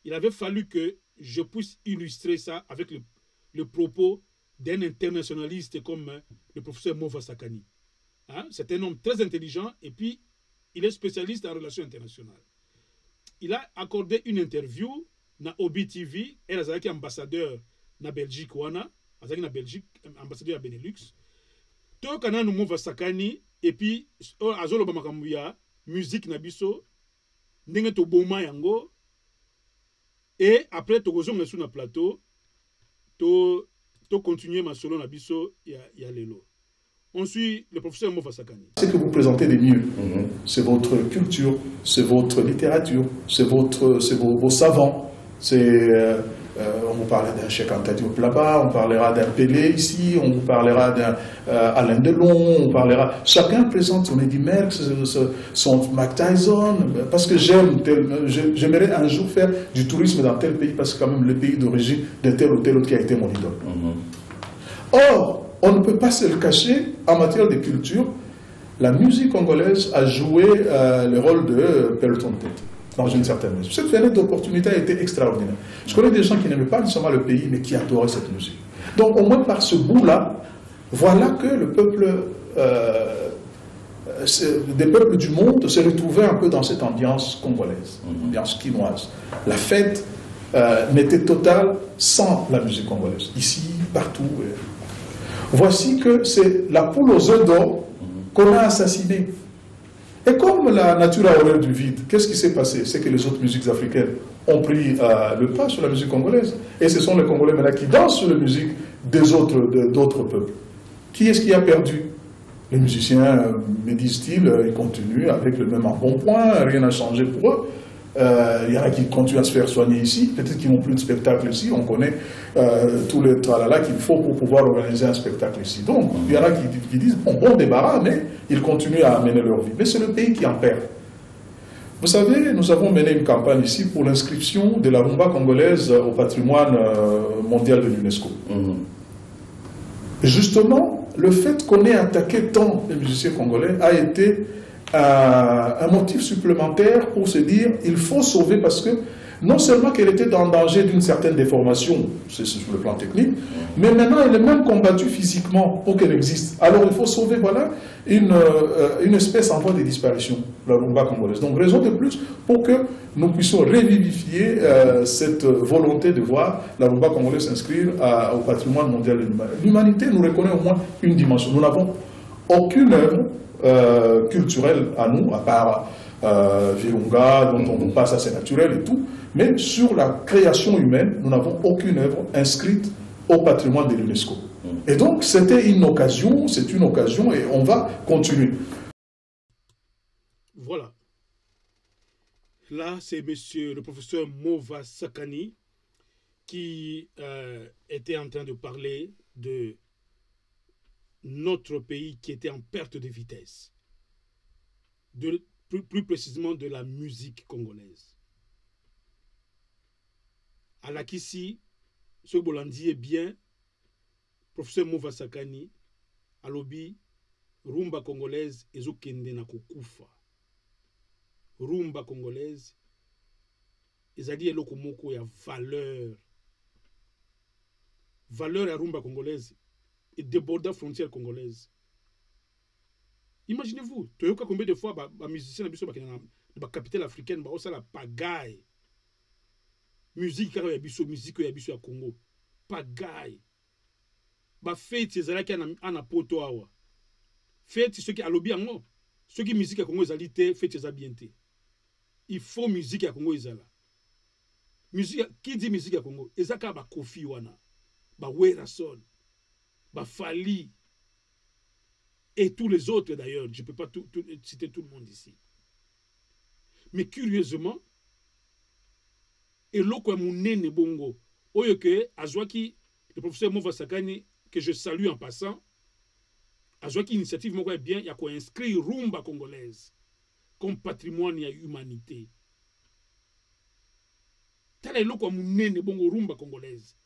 il avait fallu que je puisse illustrer ça avec le propos d'un internationaliste comme le professeur Mova Sakani. Hein? C'est un homme très intelligent et puis il est spécialiste en relations internationales. Il a accordé une interview na Obi TV, elle est ambassadeur na Belgique wana, azaki na Belgique ambassadeur à Benelux. To kana no Mova Sakani et puis azolo ba makambu ya musique na biso ndenge to boma yango et après to kozonga sur na plateau to continuer ma solo na biso ya lelo. On suit le professeur Mova Sakani. Ce que vous présentez de mieux, c'est votre culture, c'est votre littérature, c'est vos savants, c'est on vous parlera d'un Cheikh Anta Diop là-bas, on parlera d'un Pelé ici, on vous parlera d'un Alain Delon, on parlera... Chacun présente son Eddie Merckx, son Mike Tyson, parce que j'aimerais un jour faire du tourisme dans tel pays, parce que c'est quand même le pays d'origine de tel ou tel autre qui a été mon idole. Or, on ne peut pas se le cacher, en matière de culture, la musique congolaise a joué le rôle de peloton de tête. Dans une certaine mesure. Cette fenêtre d'opportunité a été extraordinaire. Je connais des gens qui n'aimaient pas seulement le pays, mais qui adoraient cette musique. Donc au moins par ce bout-là, voilà que le peuple, des peuples du monde se retrouvaient un peu dans cette ambiance congolaise, ambiance quinoise. La fête n'était totale sans la musique congolaise, ici, partout. Voici que c'est la poule aux œufs d'or qu'on a assassinée. Et comme la nature a horreur du vide, qu'est-ce qui s'est passé? C'est que les autres musiques africaines ont pris le pas sur la musique congolaise. Et ce sont les Congolais maintenant qui dansent sur la musique d'autres peuples. Qui est-ce qui a perdu? Les musiciens, me disent-ils, ils continuent avec le même embonpoint, rien n'a changé pour eux. Il y en a qui continuent à se faire soigner ici, peut-être qu'ils n'ont plus de spectacle ici, on connaît tout le tralala qu'il faut pour pouvoir organiser un spectacle ici. Donc, il y en a qui disent, bon débarras, mais ils continuent à mener leur vie. Mais c'est le pays qui en perd. Vous savez, nous avons mené une campagne ici pour l'inscription de la rumba congolaise au patrimoine mondial de l'UNESCO. Et justement, le fait qu'on ait attaqué tant les musiciens congolais a été un motif supplémentaire pour se dire il faut sauver parce que non seulement qu'elle était en danger d'une certaine déformation, c'est sur le plan technique, mais maintenant elle est même combattue physiquement pour qu'elle existe. Alors il faut sauver, voilà, une espèce en voie de disparition, la rumba congolaise. Donc raison de plus pour que nous puissions revivifier cette volonté de voir la rumba congolaise s'inscrire au patrimoine mondial de l'humanité. L'humanité nous reconnaît au moins une dimension. Nous n'avons aucune œuvre culturelle à nous, à part Virunga, dont on nous passe assez naturel et tout, mais sur la création humaine, nous n'avons aucune œuvre inscrite au patrimoine de l'UNESCO. Et donc, c'était une occasion, c'est une occasion, et on va continuer. Voilà. Là, c'est monsieur le professeur Mova Sakani qui était en train de parler de notre pays qui était en perte de vitesse. Plus précisément de la musique congolaise. À l'Akissi, ce Bolandi est bien, professeur Mova Sakani, à l'Obi, rumba congolaise, ezokende na kokufa. Rumba congolaise, ezali eloko moko ya valeur. Valeur ya rumba congolaise et déborda frontière congolaise. Imaginez-vous, toyoka combien de fois ba musicien na biso ba capitale africaine ba osala pagaille. Musique ya biso, musique ya biso ya Congo. Pagaille. Ba fête ezalaki ana poto awa. Fête ceux qui alobi yango, ceux qui musique ya Congo ezali te, fête eza bien te. Il faut musique ya Congo ezala. Musique qui dit musique ya Congo, ezaka ba Kofi wana, ba Werason, ba Fali et tous les autres d'ailleurs, je ne peux pas citer tout le monde ici. Mais curieusement, et l'oko munene bongo, oyo ke azwaki le professeur Mova Sakani que je salue en passant, azwaki initiative moko bien ya ko inscrire rumba congolaise comme patrimoine ya humanité. Tala eloko munene bongo rumba congolaise.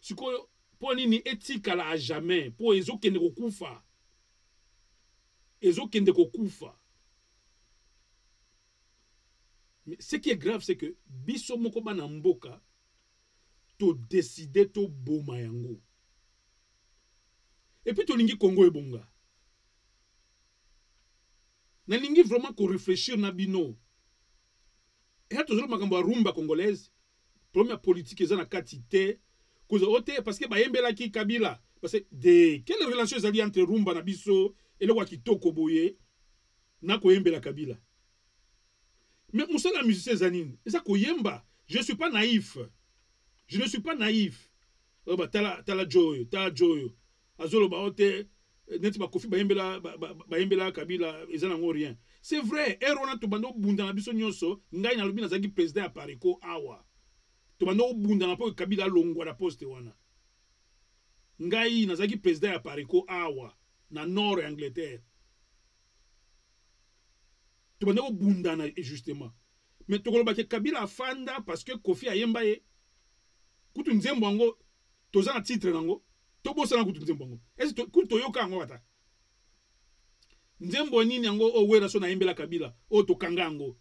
Sikoyo po nini etikala à jamais, po ezokende kokufa. Ezokende kokufa. Mais ce qui est grave, c'est que biso moko bana mboka to décider to boma yango. Et puis to lingi Congo ebonga. Na lingi vraiment ko réfléchir na bino. Et toujours makambo rumba congolaise, première politique eza na katité, parce que bayembela ki Kabila, parce que de quelle relation ezali entre rumba na biso et le wakitoko boye na koyembela Kabila. Mais Moussa musicien Zanine, et ça koyemba, je ne suis pas naïf. Je ne suis pas naïf. Oh bah tala joyo. Azolo ba ote neti ba kofi bayembela Kabila ezana ngo rien. C'est vrai, erona to bando bunda na biso nyonso, ngai na lobi na zaki président ya Pareko awa. To bando bunda na po Kabila longwa na poste wana. Ngai na zaki président ya Pareko awa na nord ya Angleterre. Tu vas bundana justement. Mais tu vas Kabila fanda parce que Kofi ayemba ye. Kutu nzembo ngo toza na titre nango. To bosa na kutu nzembo ngo. Est-ce que kutu yoka ngo ata? Nzembo nini ngo o Werason na yembela Kabila, o to kanga ngo.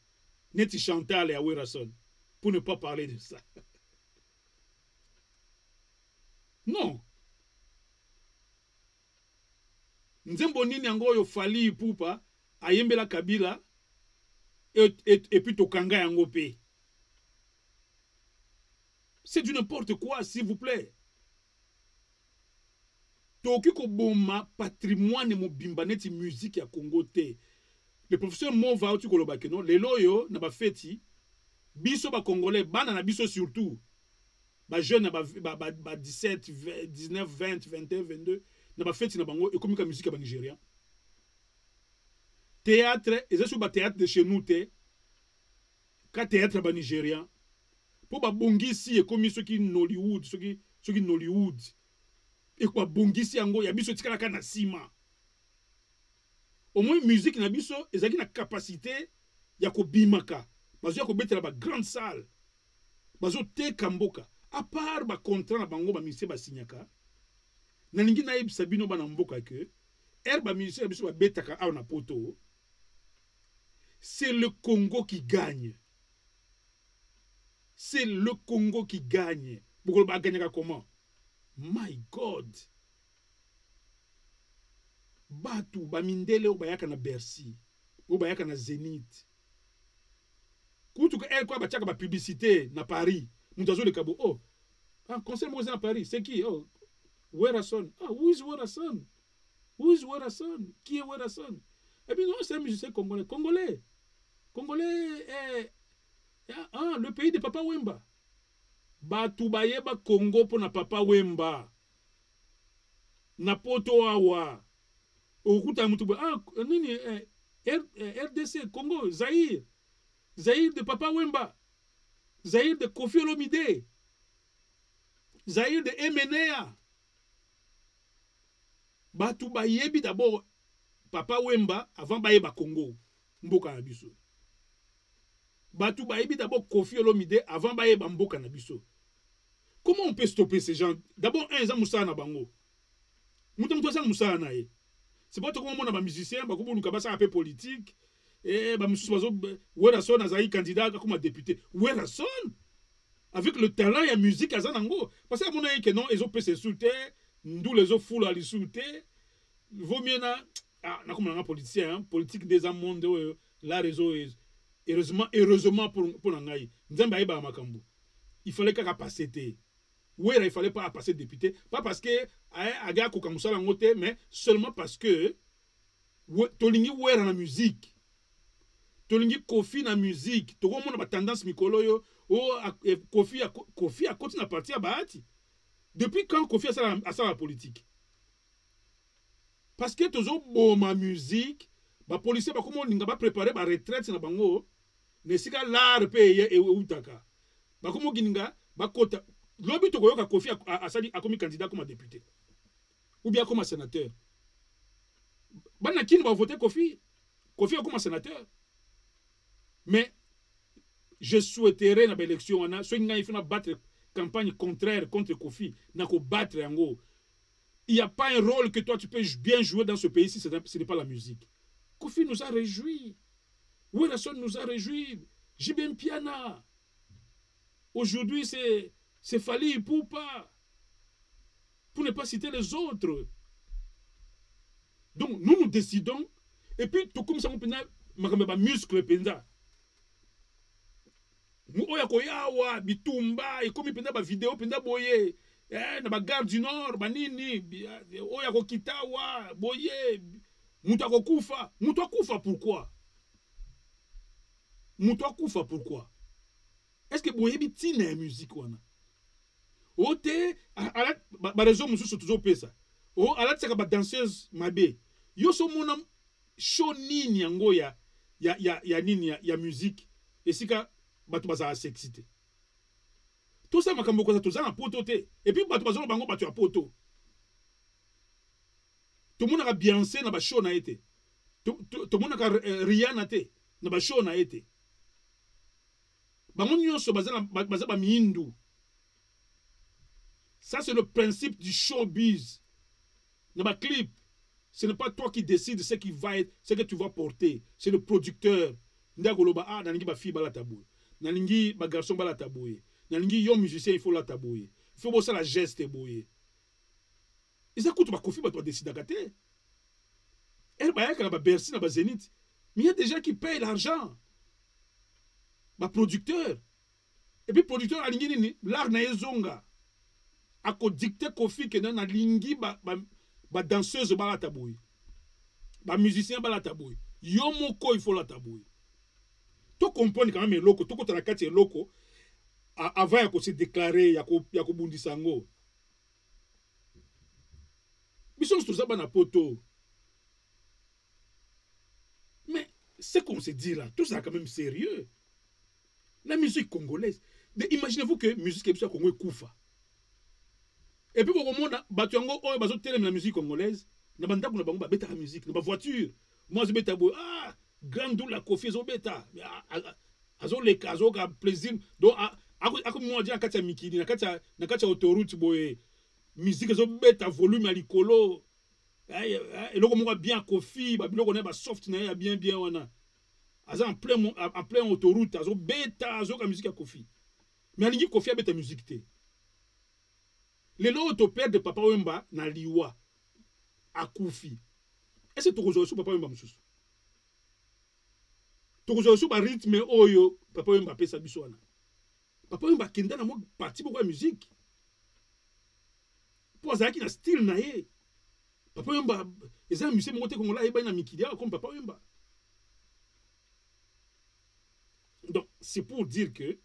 Neti Chantal ya Werason pour ne pas parler de ça. Non. Nzembo nini ngo yo Fali Ipupa ayembela Kabila. Et puis Tokanga yango pe. C'est du n'importe quoi, s'il vous plaît. Toki ko boma patrimoine mo bimbaneti musique ya Congo te. Le professeur Mova oti ko lobake non, lelo yo na ba feti biso ba congolais bana na biso surtout. Ba jeune ba 17, 19, 20, 21, 22 na ba feti na bango e komika musique ba Nigeria. Théâtre, et c'est sur le théâtre de chez nous, quand théâtre ba Nigérian, pour ba bongisi et comme ceux qui Nollywood, ceux qui Nollywood, et quoi bongisi ango ya biso tikala kana sima. Au moins musique na biso, ezaki na capacité ya ko bimaka, bazo ya ko betela ba grande salle, bazo te kamboka. À part ba contrat na bango ba ministère ba signaka, na lingi na yebisa bino ba na mboka ke, ba ministère biso ba betaka aw na poto. c'est le Congo qui gagne. C'est le Congo qui gagne. Pourquoi va gagner comment? My God. Batu, Bamindele, Obayaka na Bercy, Obayaka na Zénith. Koutou que elle quoi bachaka ba publicité na Paris. Mutazo le Cabo. Oh, un concert moi à Paris. C'est qui? Oh, Werason. Ah, who is Werason? Who is Werason? Qui est Werason? Eh bien non, c'est un musicien congolais. Congolais. Congolais ah, le pays de Papa Wemba. Batu bayeba Congo pour na Papa Wemba. Na poto awa. Okuta mutuba. Ah, nini RDC, Congo, Zaïre. Zaïre de Papa Wemba. Zaïre de Kofi Olomide. Zaïre de Emenea. Batu bayebi d'abord Papa Wemba avant bayeba Congo. Mboka na biso. Batu bayebi d'abord Kofi Olomide avant bayeba mboka na biso. Comment on peut stopper ces gens? D'abord, un, ils ont moussa na bango. Mouton moussa moussa na ye. C'est pas tout comme on a un musicien, bah comme on a un peu politique, et bah monsieur Soazo, Werason a zaï candidat comme député. Werason avec le talent et la musique à Zanango. Parce que mon avis que non, ils ont payé sous terre, nous les autres foules à les sous terre. Vaut mieux na comme un politicien, politique des amondes, la réseau heureusement pour l'angaï. Nzamba iba makambu. Il fallait qu'à passer. Oui, il fallait pas passer député. Pas parce que aga kokamusa la ngote, mais seulement parce que tolingi ouer na musique. Tolingi Kofi na musique. To komona ba tendance mikolo yo Kofi a continué à partir à Bahati. Depuis quand Kofi a ça la politique? Parce que toujours bon ma musique, ba policier ba komo ninga ba préparer ba retraite na bango, ne sika l'art paye e utaka. Ba komo gininga ba kota Lobi to koyoka Kofi a commis candidat comme député ou bien comme sénateur. Bana qui va voter Kofi comme sénateur. Mais je souhaiterais dans l'élection on a soit il faut battre campagne contraire contre Kofi, n'a ko battre yango. Il n'y a pas un rôle que toi tu peux bien jouer dans ce pays si ce n'est pas la musique. Kofi nous a réjouis. Werason nous a réjouis. JBM Piana. Aujourd'hui c'est Fally Ipupa. Pour ne pas citer les autres. Donc, nous décidons. Et puis, tout comme ça, on peut faire muscle penda. Nous, on a bitumba, et comme il peut vidéo penda boye. Na ba gare du Nord, banini, on a kitawa, boye, muta kufa. Muta kufa pourquoi? Muta kufa pourquoi? Est-ce que boye bitine la musique wana? Ote ba raison mususu toujours pesa. O ala tsaka ba danseuse mabe. Yo so mona show nini yango ya nini ya musique esika batu baza sexité. Tout ça makambo ko za toza na poto te. Et puis batu bazo bango batu ya poto. Tout monde a Beyoncé na ba show na été. Tout monde a Rihanna te na ba show na été. Bango nyonso baza ba mindu. Ça, c'est le principe du showbiz. Dans ma clip, ce n'est pas toi qui décides ce qui va être, ce que tu vas porter. C'est le producteur. Ndagoloba, ah, nalingi ba fille bala taboué. Nalingi ba garçon bala taboué. Nalingi yo musicien, il faut la taboué. Il faut bosser la geste boué. Et ça coûte ma Kofi, bah toi décides à gâter. Elle bah y'a ba Bercy, na ba Zénith. Mais il y a des gens qui payent l'argent. Ba producteur. Et puis producteur, alingi nini, l'art na ezonga. Ako dicter Kofi que na lingi ba danseuse ba la taboué. Ba musicien ba la taboué. Yo moko il faut la taboué. Tu comprends quand même loko, tu la kati loko avant ya ko se déclarer ya ko bundisango. Mission tout ça na poto. Mais c'est qu'on se dit là, tout ça quand même sérieux. La musique congolaise. Imaginez-vous que musique est Congo koufa. Et puis, au monde, Batuango, oh, bazo télé la musique congolaise, na banda kuna bango ba beta la musique, na ba voiture. Moi, je beta bo, ah, grandou la Kofi zo beta. Azo le kazo ka plaisir. Donc, ako moi dia katia mikini, na katia autoroute boye. Musique zo beta volume alikolo. Et loko mo bien Kofi, ba biloko na ba soft na ya bien wana. aza en plein autoroute, azo beta, azo ka musique à Kofi. Mais alingi Kofi a beta musique te. Lelo to père de Papa Wemba na liwa a Kofi. Est-ce que tu rejoins Papa Wemba msusu? Tu rejoins ba rythme oyo Papa Wemba pesa biso wana. Papa Wemba kenda na mo parti beaucoup de musique. Pour ça qui na style na ye. Papa Wemba eza musicien mo te kongola eba na mikidia comme Papa Wemba. Donc c'est pour dire que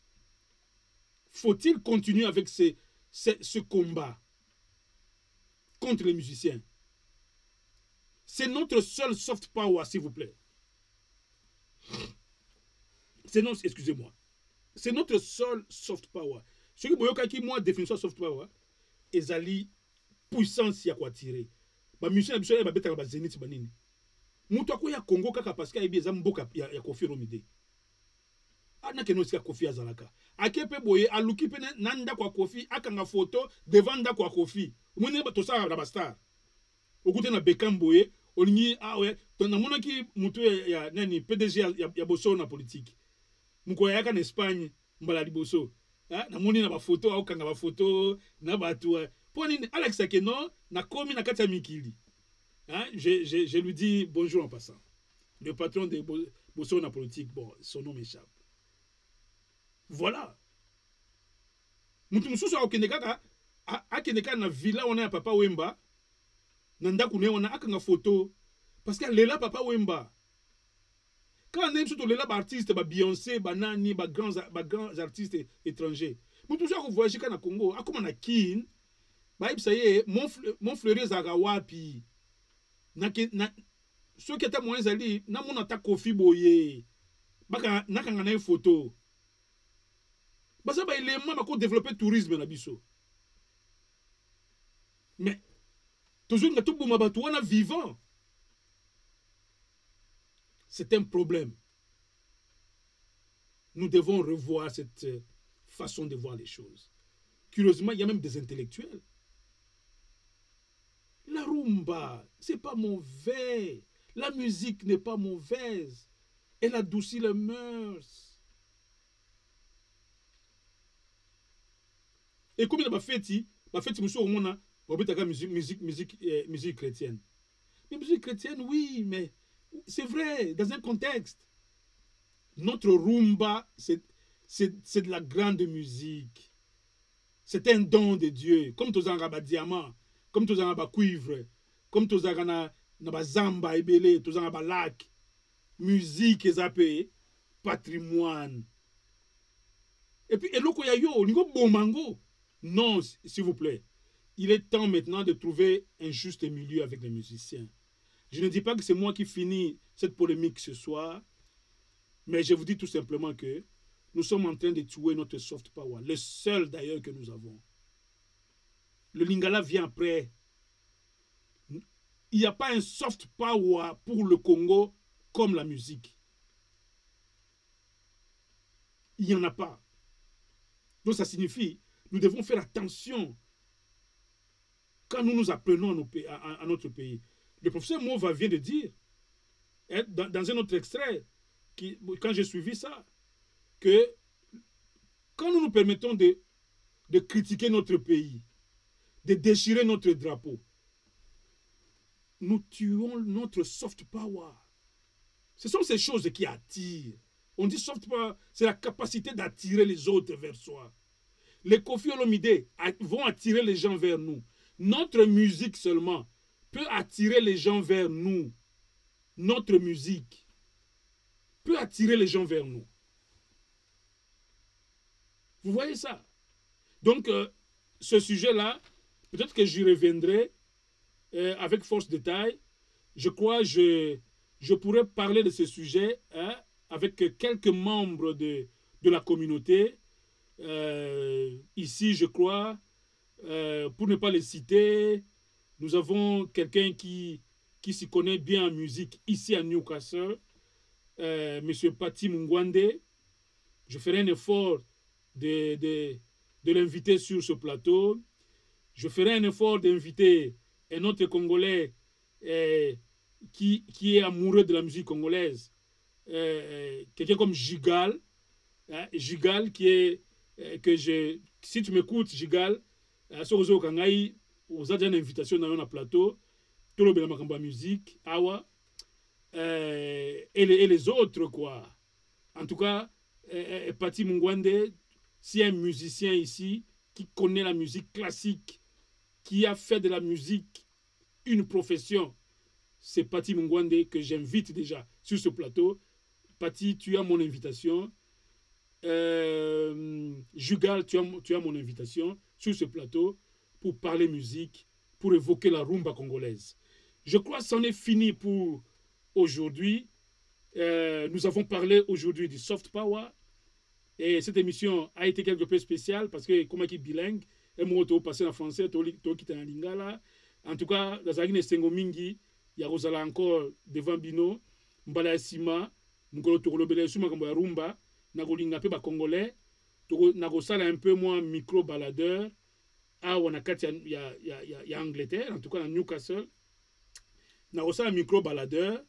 faut-il continuer avec ce combat contre les musiciens? C'est notre seul soft power, s'il vous plaît. Excusez-moi. C'est notre seul soft power. Ce qui est moi définition soft power, ezali puissance ya kwa tirer. Ba musicien na biso ya ba beta ba zenith banini. Mutu akoya Congo kaka parce que ayebi eza mboka ya Kofi Olomide. Ana keno sika Kofi azalaka. Akepe boye aluki pe nanda kwa Kofi akanga photo devant nda kwa Kofi. Mune to sa na ba star. Okute na Bekam boye olingi awe to na mona ki mutu ya nani PDG ya boso na politique. Muko ya ka na Espagne mbala liboso. Na moni na ba photo akanga ba photo na batu. Pour nini Alex Akeno na komi na kati ya mikili. Je lui dis bonjour en passant. Le patron de boso na politique, bon, son nom m'échappe. Voilà. Mutu mususu akendeka na villa on a Papa Wemba. Nanda kune on a akanga photo. Parce que lela Papa Wemba. Quand on aime surtout lela ba artiste ba Beyoncé, ba Nani, ba grands artistes étrangers. Mutu mususu ko voyager na Congo, akoma na kin. Ba ça y est, mon fleurie zaka wapi. Na ceux qui étaient moins ali, na mon attaque Kofi boye. Baka nakanga na photo. Basa ba élément ba ko développer tourisme na biso. Mais toujours nga tout boma batu wana vivant. C'est un problème. Nous devons revoir cette façon de voir les choses. Curieusement, il y a même des intellectuels. La rumba, c'est pas mauvais. La musique n'est pas mauvaise. Elle adoucit les mœurs. Et comme il y a ma fête, monsieur au monde, musique chrétienne. Mais musique chrétienne, oui, mais c'est vrai, dans un contexte. Notre rumba, c'est de la grande musique. C'est un don de Dieu. Comme tous les diamants, comme tous les cuivre, comme tous les zamba ebele, tous les lac. Musique, et patrimoine. Et puis, eloko ya yo, ningo bomango. Non, s'il vous plaît. Il est temps maintenant de trouver un juste milieu avec les musiciens. Je ne dis pas que c'est moi qui finis cette polémique ce soir, mais je vous dis tout simplement que nous sommes en train de tuer notre soft power, le seul d'ailleurs que nous avons. Le lingala vient après. Il n'y a pas un soft power pour le Congo comme la musique. Il n'y en a pas. Donc ça signifie, nous devons faire attention quand nous nous apprenons à notre pays. Le professeur Mova vient de dire, dans un autre extrait, quand j'ai suivi ça, que quand nous nous permettons de critiquer notre pays, de déchirer notre drapeau, nous tuons notre soft power. Ce sont ces choses qui attirent. On dit soft power, c'est la capacité d'attirer les autres vers soi. Les Kofi Olomide vont attirer les gens vers nous. Notre musique seulement peut attirer les gens vers nous. Notre musique peut attirer les gens vers nous. Vous voyez ça? Donc, ce sujet-là, peut-être que j'y reviendrai avec force détail. Je crois que je pourrais parler de ce sujet avec quelques membres de la communauté. Ici, je crois, pour ne pas les citer, nous avons quelqu'un qui s'y connaît bien en musique ici à Newcastle, M. Pati Mungwande. Je ferai un effort de l'inviter sur ce plateau. Je ferai un effort d'inviter un autre Congolais qui est amoureux de la musique congolaise, quelqu'un comme Gigal, hein, Gigal qui est que si tu m'écoutes Gigal, Sorozo Kangai, vous avez une invitation dans un plateau, tout le monde a musique, awa, et les autres quoi. En tout cas, Pati Mungwande, s'il y a un musicien ici qui connaît la musique classique, qui a fait de la musique une profession, c'est Pati Mungwande que j'invite déjà sur ce plateau. Pati, tu as mon invitation. Jugal, tu as mon invitation sur ce plateau pour parler musique, pour évoquer la rumba congolaise. Je crois que c'en est fini pour aujourd'hui. Nous avons parlé aujourd'hui du soft power. Et cette émission a été quelque peu spéciale parce que, comme je suis bilingue, et moi, je passé en français, je quitte en lingala. En tout cas, dans la Sengo Mingi, il y a encore devant Bino, Mbala Sima, Mukolo Tokolobele Suma Kambo Rumba, Nagolinga pe ba Congolais, Nagosala un peu moins micro-baladeur. Ah, on a quatre, il y a Angleterre, en tout cas dans Newcastle. Nagosala micro-baladeur,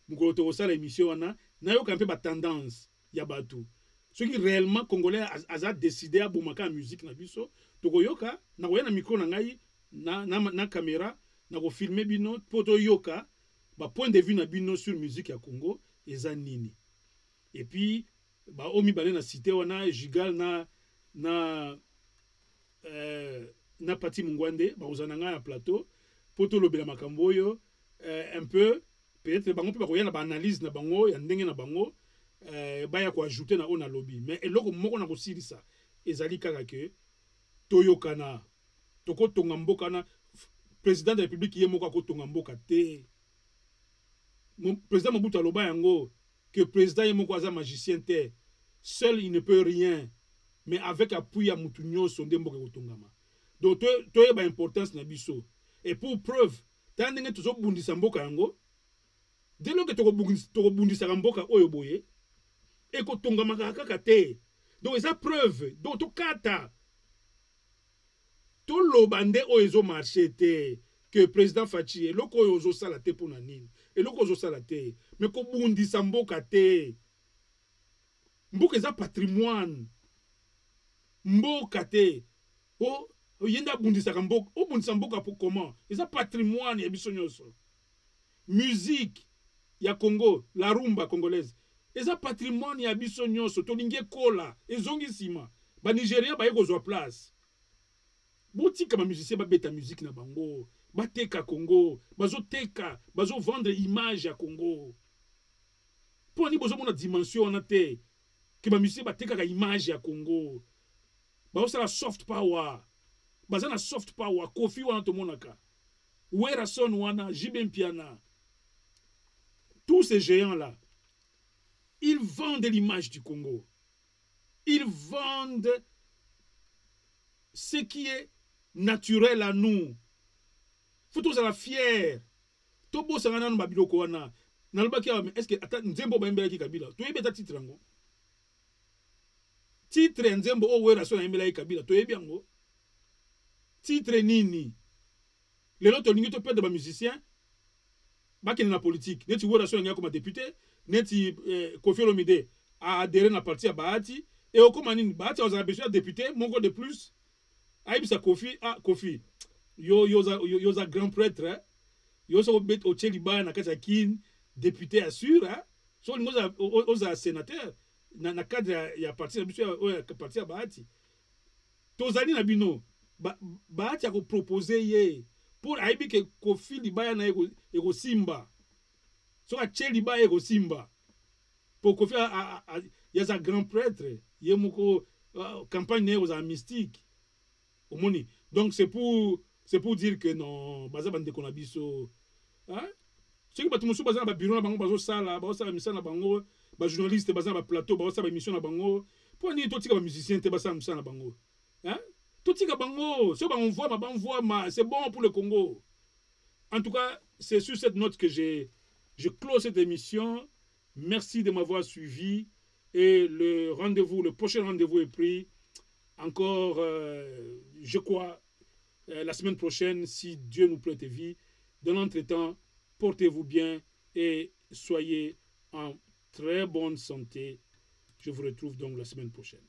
Mukolo Tokosala émission, on a un peu ba tendance, il y a tout. Ceux qui réellement congolais a décidé à boumaka musique na biso tokoyoka na koya na micro na ngai na caméra na ko filmer bino poto yoka ba point de vue na bino sur musique ya Congo eza nini. Et puis ba omi balé na cité wana Gigal na Pati Mungwande ba ozananga na plateau poto lobela makambo yo un peu peut-être bango pe ba koya na ba analyse na bango ya ndenge na bango. Baya ko ajouter na ona lobby mais eloko moko na kosilisa ezali kaka ke toyokana toko tonga mboka na président de la république ye moko ko tonga mboka te président Mobutu aloba yango que président ye moko aza magicien te seul il ne peut rien mais avec appui ya mutu nyonso nde mboka ko tongama donc to ba importance na biso et pour preuve tandenge tozo bundisa mboka yango dès lors que toko bundisa mboka oyo boye et que tonga makaka te donc eza preuve donc to kata to lobande oyo marché te que président Fachi eloko oyo ozo sala te pona nini eloko ozo sala te mais ko bundisa mboka te mboka eza patrimoine mboka te o yenda bundisa mboka o bundisa mboka pour comment eza patrimoine ya biso nyonso musique ya Congo la rumba congolaise eza patrimoine ya biso nyonso tolingi kola ezongi sima ba Nigeria ba yeko zo place botika ba musicien ba beta musique na bango bateka Congo bazo vendre image ya Congo pour ni bozo mona dimension na te que ba musicien bateka ka image ya Congo ba osala soft power bazana soft power Kofi wana to monaka Werason wana Jibem Piana tous ces géants là ils vendent l'image du Congo. Ils vendent ce qui est naturel à nous. Faut tous la fier. Tobo sangana no babiloko wana. Nalobaki est-ce que ata nzembo ba mbela ki kabila. To yebeta titre ngo. Titre nzembo o wera so na mbela ki kabila. To yebi ngo. Titre nini? Lelo to ningi to perdre ba musicien. Ba ki na politique. Neti wera so nga comme député. Neti Kofi Olomide a adhéré na parti à Bahati et au Komanine Bahati a besoin de député mongo de plus aibisa Kofi Kofi yo za grand prêtre yo so bet o Cheliba na kasa kin député assure so ngoza sénateur na cadre ya parti na biso ya parti à Bahati tozali na bino Bahati a ko proposer ye pour aibi que Kofi Libaya na ego simba so a Cheliba ego simba pour Kofi y a un grand prêtre y a campagne aux mystique omoni donc c'est pour dire que non baza bande ko na biso hein ce que batu musu baza na bureau na bango bazo sala misa na bango ba journaliste baza na plateau bazo sala émission na bango pour ni to tika ba musicien te baza misa na bango hein to tika bango so ba envoie ma c'est bon pour le Congo. En tout cas c'est sur cette note que je close cette émission. Merci de m'avoir suivi et le prochain rendez-vous est pris encore, je crois, la semaine prochaine, si Dieu nous prête vie. Dans l'entretemps, portez-vous bien et soyez en très bonne santé. Je vous retrouve donc la semaine prochaine.